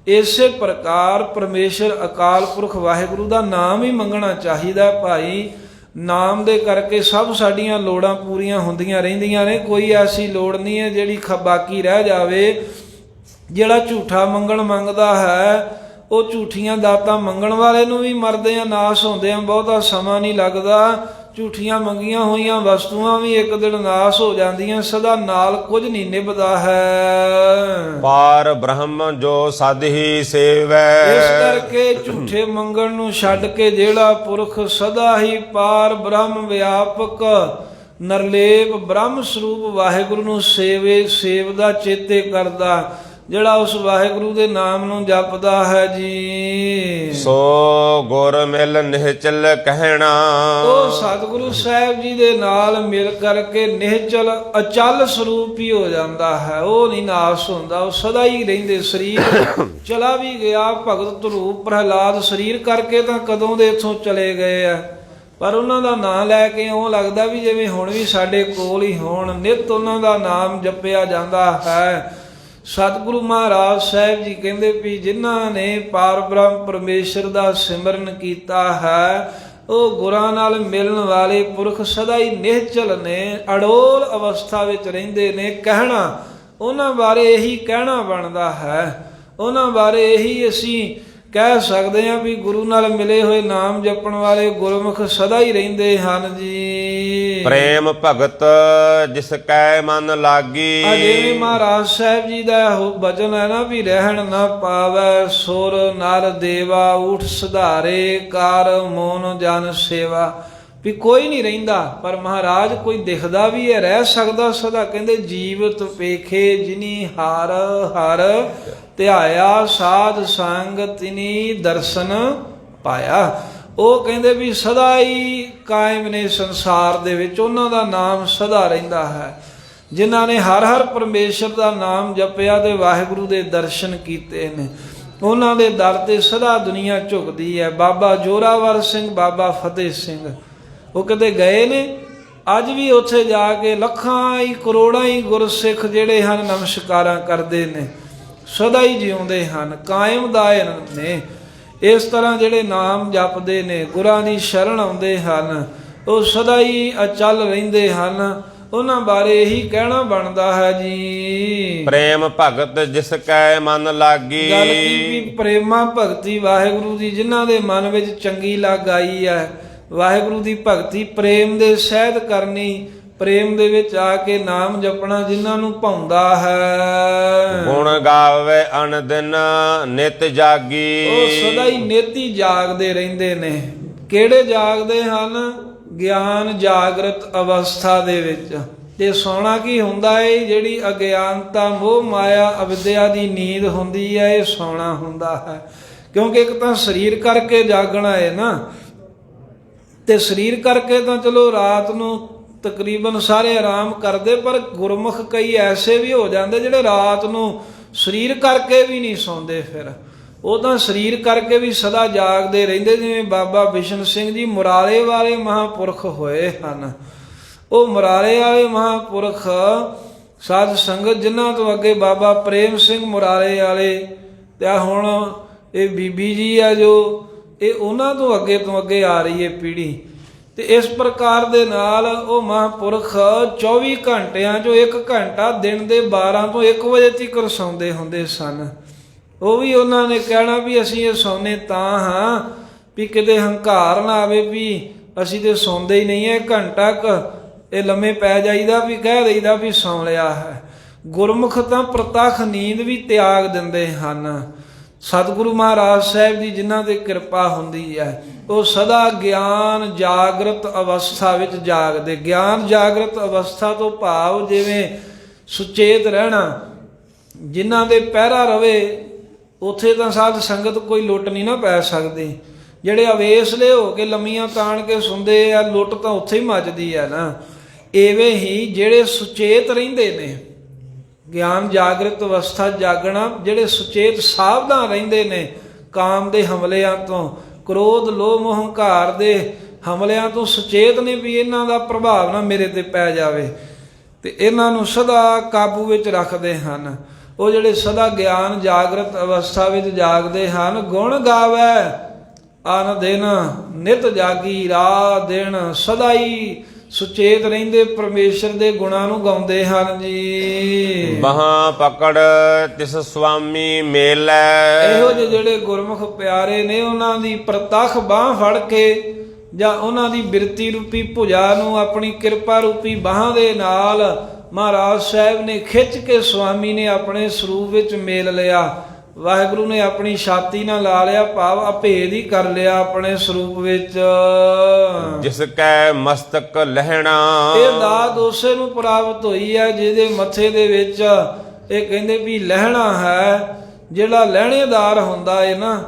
ਇਸੇ ਪ੍ਰਕਾਰ ਪਰਮੇਸ਼ਰ ਅਕਾਲ ਪੁਰਖ ਵਾਹਿਗੁਰੂ ਦਾ ਨਾਮ ਹੀ ਮੰਗਣਾ ਚਾਹੀਦਾ ਭਾਈ। ਨਾਮ ਦੇ ਕਰਕੇ ਸਭ ਸਾਡੀਆਂ ਲੋੜਾਂ ਪੂਰੀਆਂ ਹੁੰਦੀਆਂ ਰਹਿੰਦੀਆਂ ਨੇ। ਕੋਈ ਐਸੀ ਲੋੜ ਨਹੀਂ ਹੈ ਜਿਹੜੀ ਬਾਕੀ ਰਹਿ ਜਾਵੇ। ਜਿਹੜਾ ਝੂਠਾ ਮੰਗਣ ਮੰਗਦਾ ਹੈ, ਉਹ ਝੂਠੀਆਂ ਦਾਤਾਂ ਮੰਗਣ ਵਾਲੇ ਨੂੰ ਵੀ ਮਰਦੇ ਆ, ਨਾਸ ਹੁੰਦੇ ਆ, ਬਹੁਤਾ ਸਮਾਂ ਨਹੀਂ ਲੱਗਦਾ। ਝੂਠੀਆਂ ਮੰਗੀਆਂ ਹੋਈਆਂ ਵਸਤੂਆਂ ਵੀ ਇੱਕ ਦਿਨ ਨਾਸ ਹੋ ਜਾਂਦੀਆਂ, ਸਦਾ ਨਾਲ ਕੁਝ ਨਹੀਂ ਨਿਭਦਾ ਹੈ। ਪਾਰ ਬ੍ਰਹਮ ਜੋ ਸਦ ਹੀ ਸੇਵੈ। ਇਸ ਕਰਕੇ ਝੂਠੇ ਮੰਗਣ ਨੂੰ ਛੱਡ ਕੇ ਜਿਹੜਾ ਪੁਰਖ ਸਦਾ ਹੀ ਪਾਰ ਬ੍ਰਹਮ ਵਿਆਪਕ ਨਿਰਲੇਪ ਬ੍ਰਹਮ ਸਰੂਪ ਵਾਹਿਗੁਰੂ ਨੂੰ ਸੇਵਦਾ ਚੇਤੇ ਕਰਦਾ, ਜਿਹੜਾ ਉਸ ਵਾਹਿਗੁਰੂ ਦੇ ਨਾਮ ਨੂੰ ਜਪਦਾ ਹੈ ਜੀ, ਸੋ ਗੁਰ ਮਿਲ ਨਿਹਚਲ ਕਹਿਣਾ। ਉਹ ਸਤਿਗੁਰੂ ਸਾਹਿਬ ਜੀ ਦੇ ਨਾਲ ਮਿਲ ਕਰਕੇ ਨਿਹਚਲ ਅਚਲ ਸਰੂਪ ਹੀ ਹੋ ਜਾਂਦਾ ਹੈ। ਉਹ ਨਹੀਂ ਨਾਸ ਹੁੰਦਾ, ਉਹ ਸਦਾ ਹੀ ਰਹਿੰਦੇ। ਸਰੀਰ ਚਲਾ ਵੀ ਗਿਆ, ਭਗਤ ਧਰੂਪ ਪ੍ਰਹਲਾਦ ਸਰੀਰ ਕਰਕੇ ਤਾਂ ਕਦੋਂ ਦੇ ਇੱਥੋਂ ਚਲੇ ਗਏ ਆ, ਪਰ ਉਹਨਾਂ ਦਾ ਨਾਂ ਲੈ ਕੇ ਉਹ ਲੱਗਦਾ ਵੀ ਜਿਵੇਂ ਹੁਣ ਵੀ ਸਾਡੇ ਕੋਲ ਹੀ ਹੋਣ। ਨਿਤ ਉਹਨਾਂ ਦਾ ਨਾਮ ਜਪਿਆ ਜਾਂਦਾ ਹੈ। ਸਤਿਗੁਰੂ ਮਹਾਰਾਜ ਸਾਹਿਬ ਜੀ ਕਹਿੰਦੇ ਵੀ ਜਿਨ੍ਹਾਂ ਨੇ ਪਾਰ ਬ੍ਰਹਮ ਪਰਮੇਸ਼ਰ ਦਾ ਸਿਮਰਨ ਕੀਤਾ ਹੈ, ਉਹ ਗੁਰਾਂ ਨਾਲ ਮਿਲਣ ਵਾਲੇ ਪੁਰਖ ਸਦਾ ਹੀ ਨਿਹਚਲ ਨੇ, ਅਡੋਲ ਅਵਸਥਾ ਵਿੱਚ ਰਹਿੰਦੇ ਨੇ। ਕਹਿਣਾ ਉਹਨਾਂ ਬਾਰੇ ਇਹੀ ਕਹਿਣਾ ਬਣਦਾ ਹੈ, ਉਹਨਾਂ ਬਾਰੇ ਇਹੀ ਅਸੀਂ ਕਹਿ ਸਕਦੇ ਹਾਂ ਵੀ ਗੁਰੂ ਨਾਲ ਮਿਲੇ ਹੋਏ ਨਾਮ ਜਪਣ ਵਾਲੇ ਗੁਰਮੁਖ ਸਦਾ ਹੀ ਰਹਿੰਦੇ ਹਨ ਜੀ। ਪ੍ਰੇਮ ਭਗਤ ਜਿਸ ਕੈ ਮਨ ਲਾਗੀ। ਜਿਵੇਂ ਮਹਾਰਾਜ ਸਾਹਿਬ ਜੀ ਦਾ ਬਚਨ ਹੈ ਨਾ ਵੀ ਰਹਿਣ ਨਾ ਪਾਵੈ ਸੁਰ ਨਰ ਦੇਵਾ, ਊਠ ਸੁਧਾਰੇ ਕਰ ਮੋਨ ਜਨ ਸੇਵਾ। ਵੀ ਕੋਈ ਨਹੀਂ ਰਹਿੰਦਾ, ਪਰ ਮਹਾਰਾਜ ਕੋਈ ਦਿਖਦਾ ਵੀ ਹੈ, ਰਹਿ ਸਕਦਾ ਸਦਾ। ਕਹਿੰਦੇ ਜੀਵਤ ਵੇਖੇ ਜਿਨੀ ਹਰ ਹਰ ਧਿਆਇਆ, ਸਾਧ ਸੰਗ ਤਿਨੀ ਦਰਸ਼ਨ ਪਾਇਆ। ਉਹ ਕਹਿੰਦੇ ਵੀ ਸਦਾ ਹੀ ਕਾਇਮ ਨੇ ਸੰਸਾਰ ਦੇ ਵਿੱਚ, ਉਹਨਾਂ ਦਾ ਨਾਮ ਸਦਾ ਰਹਿੰਦਾ ਹੈ। ਜਿਨ੍ਹਾਂ ਨੇ ਹਰ ਹਰ ਪਰਮੇਸ਼ਰ ਦਾ ਨਾਮ ਜਪਿਆ ਤੇ ਵਾਹਿਗੁਰੂ ਦੇ ਦਰਸ਼ਨ ਕੀਤੇ ਨੇ, ਉਹਨਾਂ ਦੇ ਦਰ ਤੇ ਸਦਾ ਦੁਨੀਆ ਝੁਕਦੀ ਹੈ। ਬਾਬਾ ਜੋਰਾਵਰ ਸਿੰਘ, ਬਾਬਾ ਫਤਿਹ ਸਿੰਘ, ਉਹ ਕਿਤੇ ਗਏ ਨੇ, ਅੱਜ ਵੀ ਉੱਥੇ ਜਾ ਕੇ ਲੱਖਾਂ ਹੀ ਕਰੋੜਾਂ ਹੀ ਗੁਰਸਿੱਖ ਜਿਹੜੇ ਹਨ ਨਮਸਕਾਰਾਂ ਕਰਦੇ ਨੇ, ਸਦਾ ਹੀ ਜਿਉਂਦੇ ਹਨ, ਕਾਇਮ ਦਾਇਮ ਨੇ। ਇਸ ਤਰ੍ਹਾਂ ਜਿਹੜੇ ਨਾਮ ਜਪਦੇ ਨੇ, ਗੁਰਾਂ ਦੀ ਸ਼ਰਨ ਆਉਂਦੇ ਹਨ, ਉਹ ਸਦਾ ਹੀ ਅਚਲ ਰਹਿੰਦੇ ਹਨ। ਉਹਨਾਂ ਬਾਰੇ ਇਹੀ ਕਹਿਣਾ ਬਣਦਾ ਹੈ ਜੀ, ਪ੍ਰੇਮ ਭਗਤ ਜਿਸ ਕੈ ਮਨ ਲਾਗੀ। ਗੱਲ ਕੀ ਵੀ ਪ੍ਰੇਮਾ ਭਗਤੀ ਵਾਹਿਗੁਰੂ ਦੀ ਜਿਨ੍ਹਾਂ ਦੇ ਮਨ ਵਿੱਚ ਚੰਗੀ ਲੱਗ ਆਈ ਹੈ, ਵਾਹਿਗੁਰੂ ਦੀ ਭਗਤੀ ਪ੍ਰੇਮ ਦੇ ਸਹਿਤ ਕਰਨੀ, ਪ੍ਰੇਮ ਦੇ ਵਿੱਚ ਆ ਕੇ ਨਾਮ ਜਪਣਾ ਜਿਨ੍ਹਾਂ ਨੂੰ ਭਾਉਂਦਾ ਹੈ। ਗੁਣ ਗਾਵੇ ਅਨਦਿਨ ਨਿਤ ਜਾਗੀ। ਉਹ ਸਦਾ ਹੀ ਨਿਤੀ ਜਾਗਦੇ ਰਹਿੰਦੇ ਨੇ। ਕਿਹੜੇ ਜਾਗਦੇ ਹਨ? ਗਿਆਨ ਜਾਗਰਤ ਅਵਸਥਾ ਦੇ ਵਿੱਚ। ਤੇ ਸੌਣਾ ਕੀ ਹੁੰਦਾ ਹੈ? ਜਿਹੜੀ ਅਗਿਆਨਤਾ ਮੋਹ ਮਾਇਆ ਅਵਿਦਿਆ ਦੀ ਨੀਂਦ ਹੁੰਦੀ ਹੈ, ਇਹ ਸੌਣਾ ਹੁੰਦਾ ਹੈ। ਕਿਉਂਕਿ ਇੱਕ ਤਾਂ ਸਰੀਰ ਕਰਕੇ ਜਾਗਣਾ ਹੈ ਨਾ, ਤੇ ਸਰੀਰ ਕਰਕੇ ਤਾਂ ਚਲੋ ਰਾਤ ਨੂੰ ਤਕਰੀਬਨ ਸਾਰੇ ਆਰਾਮ ਕਰਦੇ, ਪਰ ਗੁਰਮੁਖ ਕਈ ਐਸੇ ਵੀ ਹੋ ਜਾਂਦੇ ਜਿਹੜੇ ਰਾਤ ਨੂੰ ਸਰੀਰ ਕਰਕੇ ਵੀ ਨਹੀਂ ਸੌਂਦੇ। ਫਿਰ ਉਹ ਤਾਂ ਸਰੀਰ ਕਰਕੇ ਵੀ ਸਦਾ ਜਾਗਦੇ ਰਹਿੰਦੇ। ਜਿਵੇਂ ਬਾਬਾ ਬਿਸ਼ਨ ਸਿੰਘ ਜੀ ਮੁਰਾਰੇ ਵਾਲੇ ਮਹਾਂਪੁਰਖ ਹੋਏ ਹਨ। ਉਹ ਮੁਰਾਰੇ ਵਾਲੇ ਮਹਾਂਪੁਰਖ ਸਾਧ ਸੰਗਤ ਜਿਨ੍ਹਾਂ ਤੋਂ ਅੱਗੇ ਬਾਬਾ ਪ੍ਰੇਮ ਸਿੰਘ ਮੁਰਾਰੇ ਵਾਲੇ, ਤੇ ਹੁਣ ਇਹ ਬੀਬੀ ਜੀ ਆ ਜੋ, ਇਹ ਉਹਨਾਂ ਤੋਂ ਅੱਗੇ ਆ ਰਹੀ ਹੈ ਪੀੜ੍ਹੀ। ਤੇ ਇਸ ਪ੍ਰਕਾਰ ਦੇ ਨਾਲ ਉਹ ਮਹਾਂਪੁਰਖ 24 ਘੰਟਿਆਂ 'ਚੋਂ 1 ਘੰਟਾ ਦਿਨ ਦੇ 12 ਤੋਂ 1 ਵਜੇ ਤੱਕ ਸੌਂਦੇ ਹੁੰਦੇ ਸਨ। ਉਹ ਵੀ ਉਹਨਾਂ ਨੇ ਕਹਿਣਾ ਵੀ ਅਸੀਂ ਇਹ ਸੌਂਦੇ ਤਾਂ ਹਾਂ ਵੀ ਕਿਤੇ ਹੰਕਾਰ ਨਾ ਆਵੇ ਵੀ ਅਸੀਂ ਤੇ ਸੌਂਦੇ ਹੀ ਨਹੀਂ ਹੈ, ਘੰਟਾ ਇਹ ਲੰਮੇ ਪੈ ਜਾਈਦਾ ਵੀ ਕਹਿ ਦਈਦਾ ਵੀ ਸੌਂ ਲਿਆ ਹੈ। ਗੁਰਮੁਖ ਤਾਂ ਪ੍ਰਤੱਖ ਨੀਂਦ ਵੀ ਤਿਆਗ ਦਿੰਦੇ ਹਨ। ਸਤਿਗੁਰੂ ਮਹਾਰਾਜ ਸਾਹਿਬ ਦੀ ਜਿਨ੍ਹਾਂ ਤੇ ਕਿਰਪਾ ਹੁੰਦੀ ਹੈ, ਉਹ ਸਦਾ ਗਿਆਨ ਜਾਗਰਤ ਅਵਸਥਾ ਵਿੱਚ ਜਾਗਦੇ। ਗਿਆਨ ਜਾਗਰਤ ਅਵਸਥਾ ਤੋਂ ਭਾਵ ਜਿਵੇਂ ਸੁਚੇਤ ਰਹਿਣਾ, ਜਿਨ੍ਹਾਂ ਦੇ ਪਹਿਰਾ ਰਵੇ ਉੱਥੇ ਤਾਂ ਸਾਧ ਸੰਗਤ ਕੋਈ ਲੁੱਟ ਨਹੀਂ ਨਾ ਪੈ ਸਕਦੀ। ਜਿਹੜੇ ਅਵੇਸਲੇ ਹੋ ਕੇ ਲੰਮੀਆਂ ਤਾਣ ਕੇ ਸੁਣਦੇ ਆ, ਲੁੱਟ ਤਾਂ ਉੱਥੇ ਹੀ ਮੱਚਦੀ ਆ ਨਾ। ਐਵੇਂ ਹੀ ਜਿਹੜੇ ਸੁਚੇਤ ਰਹਿੰਦੇ ਨੇ, ਗਿਆਨ ਜਾਗਰਿਤ ਅਵਸਥਾ ਜਾਗਣਾ, ਜਿਹੜੇ ਸੁਚੇਤ ਸਾਵਧਾਨ ਰਹਿੰਦੇ ਨੇ ਕਾਮ ਦੇ ਹਮਲਿਆਂ ਤੋਂ, ਕ੍ਰੋਧ ਲੋਭ ਮੋਹ ਹੰਕਾਰ ਦੇ ਹਮਲਿਆਂ ਤੋਂ ਸੁਚੇਤ ਨੇ ਵੀ ਇਹਨਾਂ ਦਾ ਪ੍ਰਭਾਵ ਨਾ ਮੇਰੇ ਤੇ ਪੈ ਜਾਵੇ, ਤੇ ਇਹਨਾਂ ਨੂੰ ਸਦਾ ਕਾਬੂ ਵਿੱਚ ਰੱਖਦੇ ਹਨ। ਉਹ ਜਿਹੜੇ ਸਦਾ ਗਿਆਨ ਜਾਗਰਤ ਅਵਸਥਾ ਵਿੱਚ ਜਾਗਦੇ ਹਨ, ਗੁਣ ਗਾਵੇ ਅਨ ਦਿਨ ਨਿਤ ਜਾਗੀ ਰਾਤ ਦਿਨ, ਸਦਾ ਹੀ ਸੁਚੇਤ ਰਹਿੰਦੇ ਪਰਮੇਸ਼ਰ ਦੇ ਗੁਣਾਂ ਨੂੰ ਗਾਉਂਦੇ ਹਨ ਜੀ। ਬਾਹਾਂ ਪਕੜ ਤਿਸ ਸੁਆਮੀ ਮੇਲੈ। ਇਹੋ ਜਿਹੇ ਜਿਹੜੇ ਗੁਰਮੁਖ ਪਿਆਰੇ ਨੇ, ਉਹਨਾਂ ਦੀ ਪ੍ਰਤੱਖ ਬਾਹ ਫੜ ਕੇ ਜਾਂ ਉਹਨਾਂ ਦੀ ਬਿਰਤੀ ਰੂਪੀ ਭੁਜਾ ਨੂੰ ਆਪਣੀ ਕਿਰਪਾ ਰੂਪੀ ਬਾਹਾਂ ਦੇ ਨਾਲ ਮਹਾਰਾਜ ਸਾਹਿਬ ਨੇ ਖਿੱਚ ਕੇ ਸੁਆਮੀ ਨੇ ਆਪਣੇ ਸਰੂਪ ਵਿੱਚ ਮੇਲ ਲਿਆ। ਵਾਹਿਗੁਰੂ ਨੇ ਆਪਣੀ ਛਾਤੀ ਨਾਲ ਲਾ ਲਿਆ, ਭਾਵ ਅਭੇਦ ਹੀ ਕਰ ਲਿਆ ਆਪਣੇ ਸਰੂਪ ਵਿੱਚ। ਜਿਸ ਕੈ ਮਸਤਕ ਲਹਿਣਾ। ਇਹ ਦਾਤ ਉਸੇ ਨੂੰ ਪ੍ਰਾਪਤ ਹੋਈ ਹੈ ਜਿਹਦੇ ਮੱਥੇ ਦੇ ਵਿੱਚ ਇਹ ਕਹਿੰਦੇ ਵੀ ਲਹਿਣਾ ਹੈ। ਜਿਹੜਾ ਲਹਿਣੇਦਾਰ ਹੁੰਦਾ ਹੈ ਨਾ,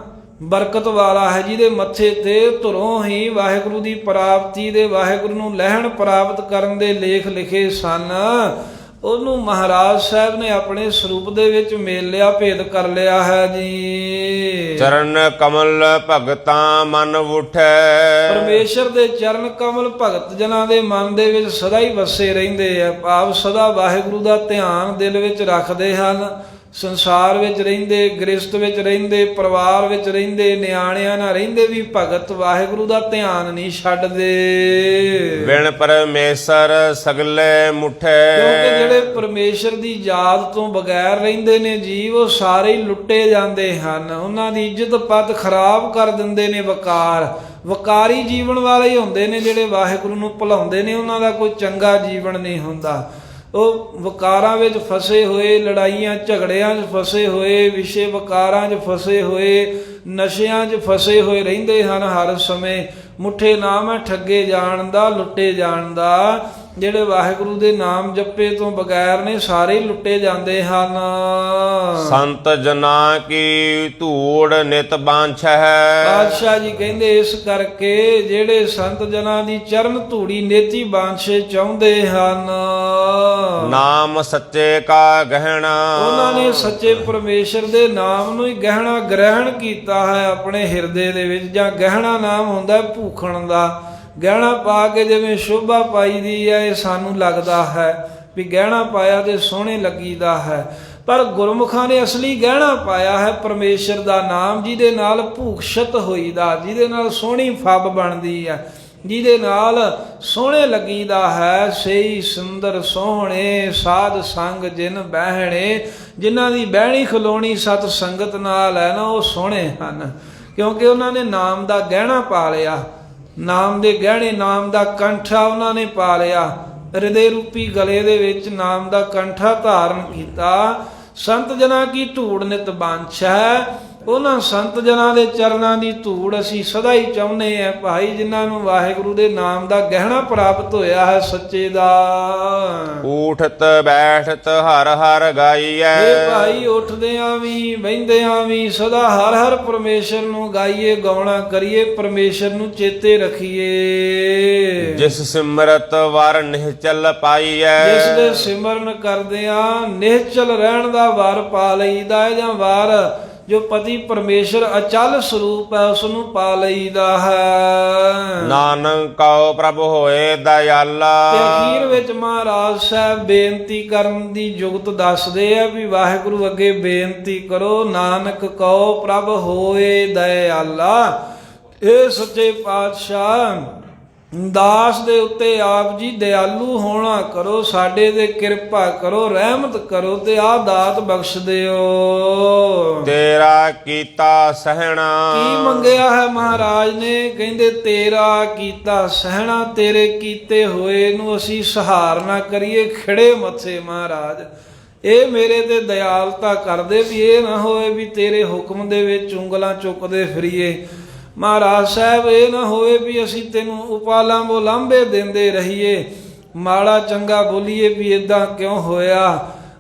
ਬਰਕਤ ਵਾਲਾ ਹੈ, ਜਿਹਦੇ ਮੱਥੇ ਤੇ ਧੁਰੋਂ ਹੀ ਵਾਹਿਗੁਰੂ ਦੀ ਪ੍ਰਾਪਤੀ ਦੇ, ਵਾਹਿਗੁਰੂ ਨੂੰ ਲਹਿਣ ਪ੍ਰਾਪਤ ਕਰਨ ਦੇ ਲੇਖ ਲਿਖੇ ਸਨ, ਉਹਨੂੰ ਮਹਾਰਾਜ ਸਾਹਿਬ ਨੇ ਆਪਣੇ ਸਰੂਪ ਦੇ ਵਿੱਚ ਮੇਲ ਲਿਆ, ਭੇਦ ਕਰ ਲਿਆ ਹੈ ਜੀ। ਚਰਨ ਕਮਲ ਭਗਤਾਂ ਮਨ ਉਠੈ। ਪਰਮੇਸ਼ਰ ਦੇ ਚਰਨ ਕਮਲ ਭਗਤ ਜਨਾਂ ਦੇ ਮਨ ਦੇ ਵਿੱਚ ਸਦਾ ਹੀ ਵਸੇ ਰਹਿੰਦੇ ਆ, ਭਾਵ ਸਦਾ ਵਾਹਿਗੁਰੂ ਦਾ ਧਿਆਨ ਦਿਲ ਵਿੱਚ ਰੱਖਦੇ ਹਨ। ਸੰਸਾਰ ਵਿੱਚ ਰਹਿੰਦੇ, ਗ੍ਰਸਤ ਵਿੱਚ ਰਹਿੰਦੇ, ਪਰਿਵਾਰ ਵਿੱਚ ਰਹਿੰਦੇ, ਨਿਆਣਿਆਂ ਨਾਲ ਰਹਿੰਦੇ ਵੀ ਭਗਤ ਵਾਹਿਗੁਰੂ ਦਾ ਧਿਆਨ ਨਹੀਂ ਛੱਡਦੇ। ਬਿਨ ਪਰਮੇਸ਼ਰ ਸਗਲੇ ਮੁਠੈ। ਕਿਉਂਕਿ ਜਿਹੜੇ ਪਰਮੇਸ਼ਰ ਦੀ ਯਾਦ ਤੋਂ ਬਗੈਰ ਰਹਿੰਦੇ ਨੇ ਜੀਵ, ਉਹ ਸਾਰੇ ਹੀ ਲੁੱਟੇ ਜਾਂਦੇ ਹਨ। ਉਹਨਾਂ ਦੀ ਇੱਜ਼ਤ ਪੱਤ ਖਰਾਬ ਕਰ ਦਿੰਦੇ ਨੇ ਵਕਾਰ। ਵਕਾਰੀ ਜੀਵਨ ਵਾਲੇ ਹੀ ਹੁੰਦੇ ਨੇ ਜਿਹੜੇ ਵਾਹਿਗੁਰੂ ਨੂੰ ਭੁਲਾਉਂਦੇ ਨੇ, ਉਹਨਾਂ ਦਾ ਕੋਈ ਚੰਗਾ ਜੀਵਨ ਨਹੀਂ ਹੁੰਦਾ। ਉਹ ਵਕਾਰਾਂ ਵਿੱਚ ਫਸੇ ਹੋਏ, ਲੜਾਈਆਂ ਝਗੜਿਆਂ 'ਚ ਫਸੇ ਹੋਏ, ਵਿਸ਼ੇ ਵਕਾਰਾਂ 'ਚ ਫਸੇ ਹੋਏ, ਨਸ਼ਿਆਂ 'ਚ ਫਸੇ ਹੋਏ ਰਹਿੰਦੇ ਹਨ ਹਰ ਸਮੇਂ। ਮੁੱਠੇ ਨਾਮ ਹੈ ਠੱਗੇ ਜਾਣ ਦਾ, ਲੁੱਟੇ ਜਾਣ ਦਾ। ਜਿਹੜੇ ਵਾਹਿਗੁਰੂ ਦੇ ਨਾਮ ਜਪੇ ਤੋਂ ਬਗੈਰ ਨੇ ਸਾਰੇ ਲੁੱਟੇ ਜਾਂਦੇ ਹਨ। ਸੰਤ ਜਨਾਂ ਕੀ ਧੂੜ ਨਿਤ ਬਾਂਛੈ। ਬਾਦਸ਼ਾਹ ਜੀ ਕਹਿੰਦੇ ਇਸ ਕਰਕੇ ਜਿਹੜੇ ਸੰਤ ਜਨਾਂ ਦੀ ਚਰਨ ਧੂੜੀ ਨੇਤੀ ਬਾਂਛੇ ਚਾਹੁੰਦੇ ਹਨ। ਨਾਮ ਸੱਚੇ ਕਾ ਗਹਿਣਾ। ਉਹਨਾਂ ਨੇ ਸੱਚੇ ਪਰਮੇਸ਼ਰ ਦੇ ਨਾਮ ਨੂੰ ਹੀ ਗਹਿਣਾ ਗ੍ਰਹਿਣ ਕੀਤਾ ਹੈ ਆਪਣੇ ਹਿਰਦੇ ਦੇ ਵਿੱਚ। ਜਾਂ ਗਹਿਣਾ ਨਾਮ ਹੁੰਦਾ ਭੂਖਣ ਦਾ। ਗਹਿਣਾ ਪਾ ਕੇ ਜਿਵੇਂ ਸ਼ੋਭਾ ਪਾਈ ਦੀ ਹੈ, ਇਹ ਸਾਨੂੰ ਲੱਗਦਾ ਹੈ ਵੀ ਗਹਿਣਾ ਪਾਇਆ ਤੇ ਸੋਹਣੇ ਲੱਗੀਦਾ ਹੈ, ਪਰ ਗੁਰਮੁਖਾਂ ਨੇ ਅਸਲੀ ਗਹਿਣਾ ਪਾਇਆ ਹੈ ਪਰਮੇਸ਼ਰ ਦਾ ਨਾਮ, ਜਿਹਦੇ ਨਾਲ ਭੂਖਸ਼ਤ ਹੋਈਦਾ, ਜਿਹਦੇ ਨਾਲ ਸੋਹਣੀ ਫੱਬ ਬਣਦੀ ਹੈ, ਜਿਹਦੇ ਨਾਲ ਸੋਹਣੇ ਲੱਗੀਦਾ ਹੈ। ਸਹੀ ਸੁੰਦਰ ਸੋਹਣੇ ਸਾਧ ਸੰਗ ਜਿਨ ਬਹਿਣੇ। ਜਿਨ੍ਹਾਂ ਦੀ ਬਹਿਣੀ ਖਲੋਣੀ ਸਤ ਸੰਗਤ ਨਾਲ ਹੈ ਨਾ, ਉਹ ਸੋਹਣੇ ਹਨ, ਕਿਉਂਕਿ ਉਹਨਾਂ ਨੇ ਨਾਮ ਦਾ ਗਹਿਣਾ ਪਾ ਲਿਆ। ਨਾਮ ਦੇ ਗਹਿਣੇ, ਨਾਮ ਦਾ ਕੰਠਾ ਉਹਨਾਂ ਨੇ ਪਾ ਲਿਆ। ਹਿਰਦੇ ਰੂਪੀ ਗਲੇ ਦੇ ਵਿੱਚ ਨਾਮ ਦਾ ਕੰਠਾ ਧਾਰਨ ਕੀਤਾ। ਸੰਤ ਜਨਾਂ ਕੀ ਧੂੜ ਨਿਤ ਬਾਂਛੈ। ਉਹਨਾਂ ਸੰਤ ਜਨਾਂ ਦੇ ਚਰਨਾਂ ਦੀ ਧੂੜ ਅਸੀਂ ਸਦਾ ਹੀ ਚਾਹੁੰਦੇ ਹਾਂ ਭਾਈ, ਜਿਨ੍ਹਾਂ ਨੂੰ ਵਾਹਿਗੁਰੂ ਦੇ ਨਾਮ ਦਾ ਗਹਿਣਾ ਪ੍ਰਾਪਤ ਹੋਇਆ ਹੈ ਸੱਚੇ ਦਾ। ਊਠਤ ਬੈਠਤ ਹਰ ਹਰ ਗਾਈਐ। ਇਹ ਭਾਈ ਉੱਠਦਿਆਂ ਵੀ ਬਹਿੰਦਿਆਂ ਵੀ ਸਦਾ ਹਰ ਹਰ ਪਰਮੇਸ਼ਰ ਨੂੰ ਗਾਈਏ, ਗਾਉਣਾ ਕਰੀਏ, ਪਰਮੇਸ਼ਰ ਨੂੰ ਚੇਤੇ ਰੱਖੀਏ। ਜਿਸ ਸਿਮਰਤ ਵਰ ਨਿਹਚਲ ਪਾਈਐ। ਜਿਸ ਦੇ ਸਿਮਰਨ ਕਰਦਿਆਂ ਨਿਹਚਲ ਰਹਿਣ ਦਾ ਵਰ ਪਾ ਲਈਦਾ ਹੈ, ਜਾਂ ਵਰ ਜੋ ਪਤੀ ਪਰਮੇਸ਼ਰ ਅਚਲ ਸਰੂਪ ਹੈ ਉਸ ਨੂੰ ਪਾ ਲਈਦਾ ਹੈ। ਨਾਨਕ ਕਉ ਪ੍ਰਭ ਹੋਏ ਦਇਆਲਾ। ਤੇ ਅਖੀਰ ਵਿੱਚ ਮਹਾਰਾਜ ਸਾਹਿਬ ਬੇਨਤੀ ਕਰਨ ਦੀ ਜੁਗਤ ਦੱਸਦੇ ਆ ਵੀ ਵਾਹਿਗੁਰੂ ਅੱਗੇ ਬੇਨਤੀ ਕਰੋ। ਨਾਨਕ ਕਉ ਪ੍ਰਭ ਹੋਏ ਦਇਆਲਾ। ਇਹ ਸੱਚੇ ਪਾਤਸ਼ਾਹ ਦਾਸ ਦੇ ਉੱਤੇ ਆਪ ਜੀ ਦਿਆਲੂ ਹੋਣਾ ਕਰੋ, ਸਾਡੇ ਤੇ ਕਿਰਪਾ ਕਰੋ, ਰਹਿਮਤ ਕਰੋ ਤੇ ਆਹ ਦਾਤ ਬਖਸ਼ ਦਿਓ। ਤੇਰਾ ਕੀਤਾ ਸਹਿਣਾ। ਕੀ ਮੰਗਿਆ ਹੈ ਮਹਾਰਾਜ ਨੇ? ਕਹਿੰਦੇ ਤੇਰਾ ਕੀਤਾ ਸਹਿਣਾ। ਤੇਰੇ ਕੀਤੇ ਹੋਏ ਨੂੰ ਅਸੀਂ ਸਹਾਰਨਾ ਕਰੀਏ ਖਿੜੇ ਮੱਥੇ। ਮਹਾਰਾਜ ਇਹ ਮੇਰੇ ਤੇ ਦਇਆਲਤਾ ਕਰਦੇ ਵੀ ਇਹ ਨਾ ਹੋਵੇ ਵੀ ਤੇਰੇ ਹੁਕਮ ਦੇ ਵਿੱਚ ਉਂਗਲਾਂ ਚੁੱਕਦੇ ਫਿਰੀਏ। ਮਹਾਰਾਜ ਸਾਹਿਬ ਇਹ ਨਾ ਹੋਵੇ ਵੀ ਅਸੀਂ ਤੈਨੂੰ ਉਪਾਲਾਂ ਬੋਲਾਂਬੇ ਦਿੰਦੇ ਰਹੀਏ, ਮਾੜਾ ਚੰਗਾ ਬੋਲੀਏ ਵੀ ਇਦਾਂ ਕਿਉਂ ਹੋਇਆ।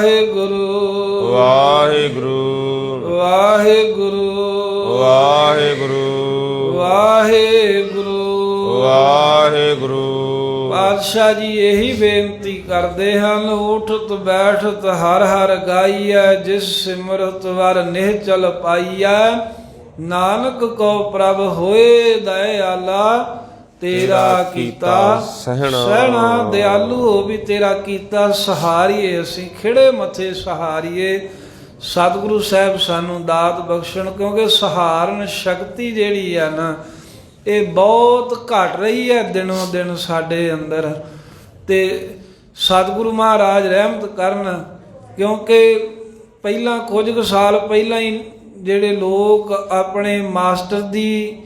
ਵਾਹਿਗੁਰੂ ਵਾਹਿਗੁਰੂ ਵਾਹਿਗੁਰੂ ਵਾਹਿਗੁਰੂ ਵਾਹਿਗੁਰੂ ਵਾਹਿਗੁਰੂ। ਪਾਤਸ਼ਾਹ ਜੀ ਇਹੀ ਬੇਨਤੀ ਕਰਦੇ ਹਨ, ਉਠਤ ਬੈਠਤ ਹਰ ਹਰ ਗਾਈਐ, ਜਿਸ ਸਿਮਰਤ ਵਰ ਨਿਹਚਲ ਪਾਈਐ, ਨਾਨਕ ਕੋ ਪ੍ਰਭ ਹੋਏ ਦਇਆਲਾ, ਤੇਰਾ ਕੀਤਾ ਸਹਿਣਾ ਦਿਆਲੂ ਹੋ ਵੀ ਤੇਰਾ ਕੀਤਾ ਸਹਾਰੀਏ, ਅਸੀਂ ਖਿੜੇ ਮੱਥੇ ਸਹਾਰੀਏ। ਸਤਿਗੁਰੂ ਸਾਹਿਬ ਸਾਨੂੰ ਦਾਤ ਬਖਸ਼ਣ, ਕਿਉਂਕਿ ਸਹਾਰਨ ਸ਼ਕਤੀ ਜਿਹੜੀ ਆ ਨਾ ਇਹ ਬਹੁਤ ਘਟ ਰਹੀ ਹੈ ਦਿਨੋਂ ਦਿਨ ਸਾਡੇ ਅੰਦਰ, ਤੇ ਸਤਿਗੁਰੂ ਮਹਾਰਾਜ ਰਹਿਮਤ ਕਰਨ। ਕਿਉਂਕਿ ਪਹਿਲਾਂ ਕੁਝ ਕੁ ਸਾਲ ਪਹਿਲਾਂ ਹੀ ਜਿਹੜੇ ਲੋਕ ਆਪਣੇ ਮਾਸਟਰ ਦੀ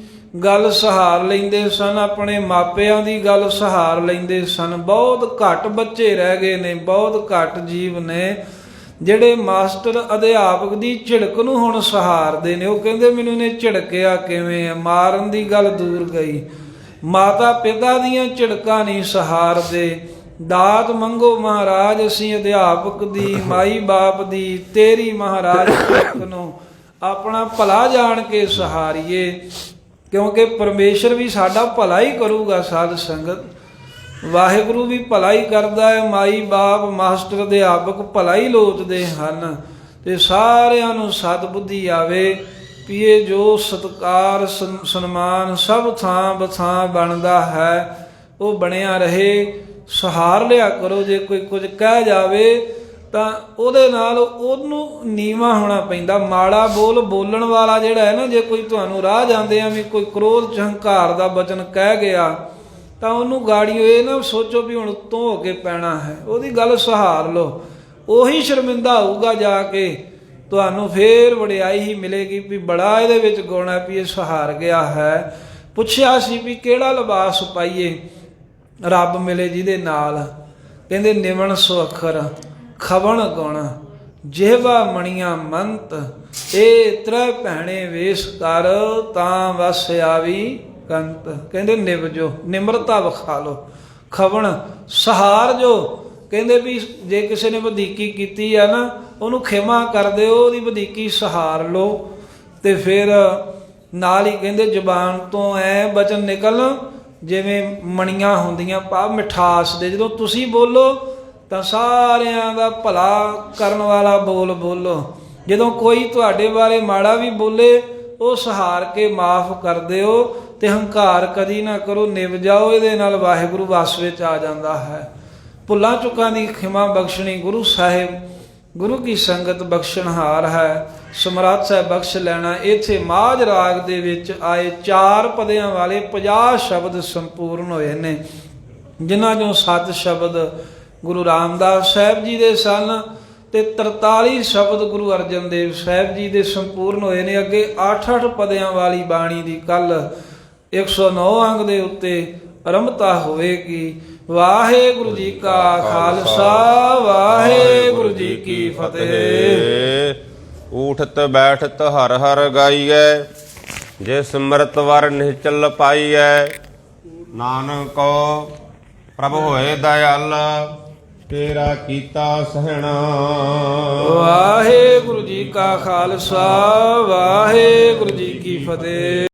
ਗੱਲ ਸਹਾਰ ਲੈਂਦੇ ਸਨ, ਆਪਣੇ ਮਾਪਿਆਂ ਦੀ ਗੱਲ ਸਹਾਰ ਲੈਂਦੇ ਸਨ। ਬਹੁਤ ਘੱਟ ਬੱਚੇ ਰਹਿ ਗਏ ਨੇ, ਬਹੁਤ ਘੱਟ ਜੀਵ ਨੇ ਜਿਹੜੇ ਮਾਸਟਰ ਅਧਿਆਪਕ ਦੀ ਝਿੜਕ ਨੂੰ ਹੁਣ ਸਹਾਰਦੇ ਨੇ। ਉਹ ਕਹਿੰਦੇ ਮੈਨੂੰ ਨੇ ਝਿੜਕਿਆ ਕਿਵੇਂ ਆ, ਮਾਰਨ ਦੀ ਗੱਲ ਦੂਰ ਗਈ, ਮਾਤਾ ਪਿਤਾ ਦੀਆਂ ਝਿੜਕਾਂ ਨਹੀਂ ਸਹਾਰਦੇ। ਦਾਤ ਮੰਗੋ ਮਹਾਰਾਜ, ਅਸੀਂ ਅਧਿਆਪਕ ਦੀ, ਮਾਈ ਬਾਪ ਦੀ, ਤੇਰੀ ਮਹਾਰਾਜ ਝਿੜਕ ਨੂੰ ਆਪਣਾ ਭਲਾ ਜਾਣ ਕੇ ਸਹਾਰੀਏ, ਕਿਉਂਕਿ ਪਰਮੇਸ਼ਰ ਵੀ ਸਾਡਾ ਭਲਾ ਹੀ ਕਰੂਗਾ। ਸਾਧ ਸੰਗਤ, ਵਾਹਿਗੁਰੂ ਵੀ ਭਲਾ ਹੀ ਕਰਦਾ ਹੈ, ਮਾਈ ਬਾਪ ਮਾਸਟਰ ਅਧਿਆਪਕ ਭਲਾ ਹੀ ਲੋਚਦੇ ਹਨ। ਤੇ ਸਾਰਿਆਂ ਨੂੰ ਸਤਿਬੁੱਧੀ ਆਵੇ ਵੀ ਇਹ ਜੋ ਸਤਿਕਾਰ ਸਨਮਾਨ ਸਭ ਥਾਂ ਬਥਾਂ ਬਣਦਾ ਹੈ ਉਹ ਬਣਿਆ ਰਹੇ। ਸਹਾਰ ਲਿਆ ਕਰੋ, ਜੇ ਕੋਈ ਕੁਝ ਕਹਿ ਜਾਵੇ ਤਾਂ ਉਹਦੇ ਨਾਲ ਉਹਨੂੰ ਨੀਵਾਂ ਹੋਣਾ ਪੈਂਦਾ। ਮਾੜਾ ਬੋਲਣ ਵਾਲਾ ਜਿਹੜਾ ਹੈ ਨਾ, ਜੇ ਕੋਈ ਤੁਹਾਨੂੰ ਰਾਹ ਜਾਂਦੇ ਆ ਵੀ ਕੋਈ ਕ੍ਰੋਧ ਹੰਕਾਰ ਦਾ ਬਚਨ ਕਹਿ ਗਿਆ ਤਾਂ ਉਹਨੂੰ ਗਾੜੀਓ ਇਹ ਨਾ ਸੋਚੋ ਵੀ ਹੁਣ ਉੱਤੋਂ ਹੋ ਕੇ ਪੈਣਾ ਹੈ, ਉਹਦੀ ਗੱਲ ਸਹਾਰ ਲਓ। ਉਹੀ ਸ਼ਰਮਿੰਦਾ ਹੋਊਗਾ ਜਾ ਕੇ, ਤੁਹਾਨੂੰ ਫੇਰ ਵਡਿਆਈ ਹੀ ਮਿਲੇਗੀ ਵੀ ਬੜਾ ਇਹਦੇ ਵਿੱਚ ਗੁਣ ਹੈ ਵੀ ਇਹ ਸਹਾਰ ਗਿਆ ਹੈ। ਪੁੱਛਿਆ ਸੀ ਵੀ ਕਿਹੜਾ ਲਿਬਾਸ ਪਾਈਏ ਰੱਬ ਮਿਲੇ ਜਿਹਦੇ ਨਾਲ, ਕਹਿੰਦੇ ਨਿਵਣ ਸੋ ਅੱਖਰ ਖਵਣ ਗੁਣ, ਜਿਹਵਾ ਮਣੀਆਂ ਮੰਤ, ਇਹ ਤ੍ਰੈ ਭੈਣੇ ਵੇਸ ਕਰ, ਤਾਂ ਵਸ ਆਵੀ ਕੰਤ। ਕਹਿੰਦੇ ਨਿਵਜੋ, ਨਿਮਰਤਾ ਵਿਖਾ ਲੋ, ਖਵਣ ਸਹਾਰ ਜੋ। ਕਹਿੰਦੇ ਵੀ ਜੇ ਕਿਸੇ ਨੇ ਵਧੀਕੀ ਕੀਤੀ ਆ ਨਾ ਉਹਨੂੰ ਖਿਮਾ ਕਰ ਦਿਓ, ਉਹਦੀ ਵਧੀਕੀ ਸਹਾਰ ਲੋ। ਤੇ ਫਿਰ ਨਾਲ ਹੀ ਕਹਿੰਦੇ ਜ਼ੁਬਾਨ ਤੋਂ ਐ ਬਚਨ ਨਿਕਲਣ ਜਿਵੇਂ ਮਣੀਆਂ ਹੁੰਦੀਆਂ, ਭਾਵ ਮਿਠਾਸ ਦੇ। ਜਦੋਂ ਤੁਸੀਂ ਬੋਲੋ ਤਾਂ ਸਾਰਿਆਂ ਦਾ ਭਲਾ ਕਰਨ ਵਾਲਾ ਬੋਲੋ। ਜਦੋਂ ਕੋਈ ਤੁਹਾਡੇ ਬਾਰੇ ਮਾੜਾ ਵੀ ਬੋਲੇ ਉਹ ਸਹਾਰ ਕੇ ਮਾਫ ਕਰ ਦਿਓ, ਤੇ ਹੰਕਾਰ ਕਦੀ ਨਾ ਕਰੋ, ਨਿਭ ਜਾਓ। ਇਹਦੇ ਨਾਲ ਵਾਹਿਗੁਰੂ ਵਸ ਵਿੱਚ ਆ ਜਾਂਦਾ ਹੈ। ਭੁੱਲਾਂ ਚੁੱਕਾਂ ਦੀ ਖਿਮਾ ਬਖਸ਼ਣੀ ਗੁਰੂ ਸਾਹਿਬ, ਗੁਰੂ ਕੀ ਸੰਗਤ ਬਖਸ਼ਣਹਾਰ ਹੈ। ਸਮਰੱਥ ਹੈ ਬਖਸ਼ ਲੈਣਾ। ਇੱਥੇ ਮਾਝ ਰਾਗ ਦੇ ਵਿੱਚ ਆਏ 4 ਪਦਿਆਂ ਵਾਲੇ 50 ਸ਼ਬਦ ਸੰਪੂਰਨ ਹੋਏ ਨੇ, ਜਿਨ੍ਹਾਂ ਚੋਂ 7 ਸ਼ਬਦ ਗੁਰੂ ਰਾਮਦਾਸ ਸਾਹਿਬ ਜੀ ਦੇ ਸਨ ਤੇ 43 ਸ਼ਬਦ ਗੁਰੂ ਅਰਜਨ ਦੇਵ ਸਾਹਿਬ ਜੀ ਦੇ ਸੰਪੂਰਨ ਹੋਏ ਨੇ। ਅੱਗੇ 8-8 ਪਦਿਆਂ ਵਾਲੀ ਬਾਣੀ ਦੀ ਕੱਲ 109 ਅੰਗ ਦੇ ਉੱਤੇ ਆਰੰਭਤਾ ਹੋਵੇਗੀ। ਵਾਹਿਗੁਰੂ ਜੀ ਕਾ ਖਾਲਸਾ, ਵਾਹਿਗੁਰੂ ਜੀ ਕੀ ਫਤਿਹ। ਊਠਤ ਬੈਠਤ ਹਰ ਹਰ ਗਾਈਐ, ਜੇ ਸਿਮਰਤ ਵਰ ਨਿਹਚਲ ਪਾਈਐ, ਨਾਨਕੋ ਪ੍ਰਭ ਹੋਏ ਦਇਆਲਾ, ਤੇਰਾ ਕੀਤਾ ਸਹਿਣਾ। ਵਾਹਿਗੁਰੂ ਜੀ ਕਾ ਖਾਲਸਾ, ਵਾਹਿਗੁਰੂ ਜੀ ਕੀ ਫਤਿਹ।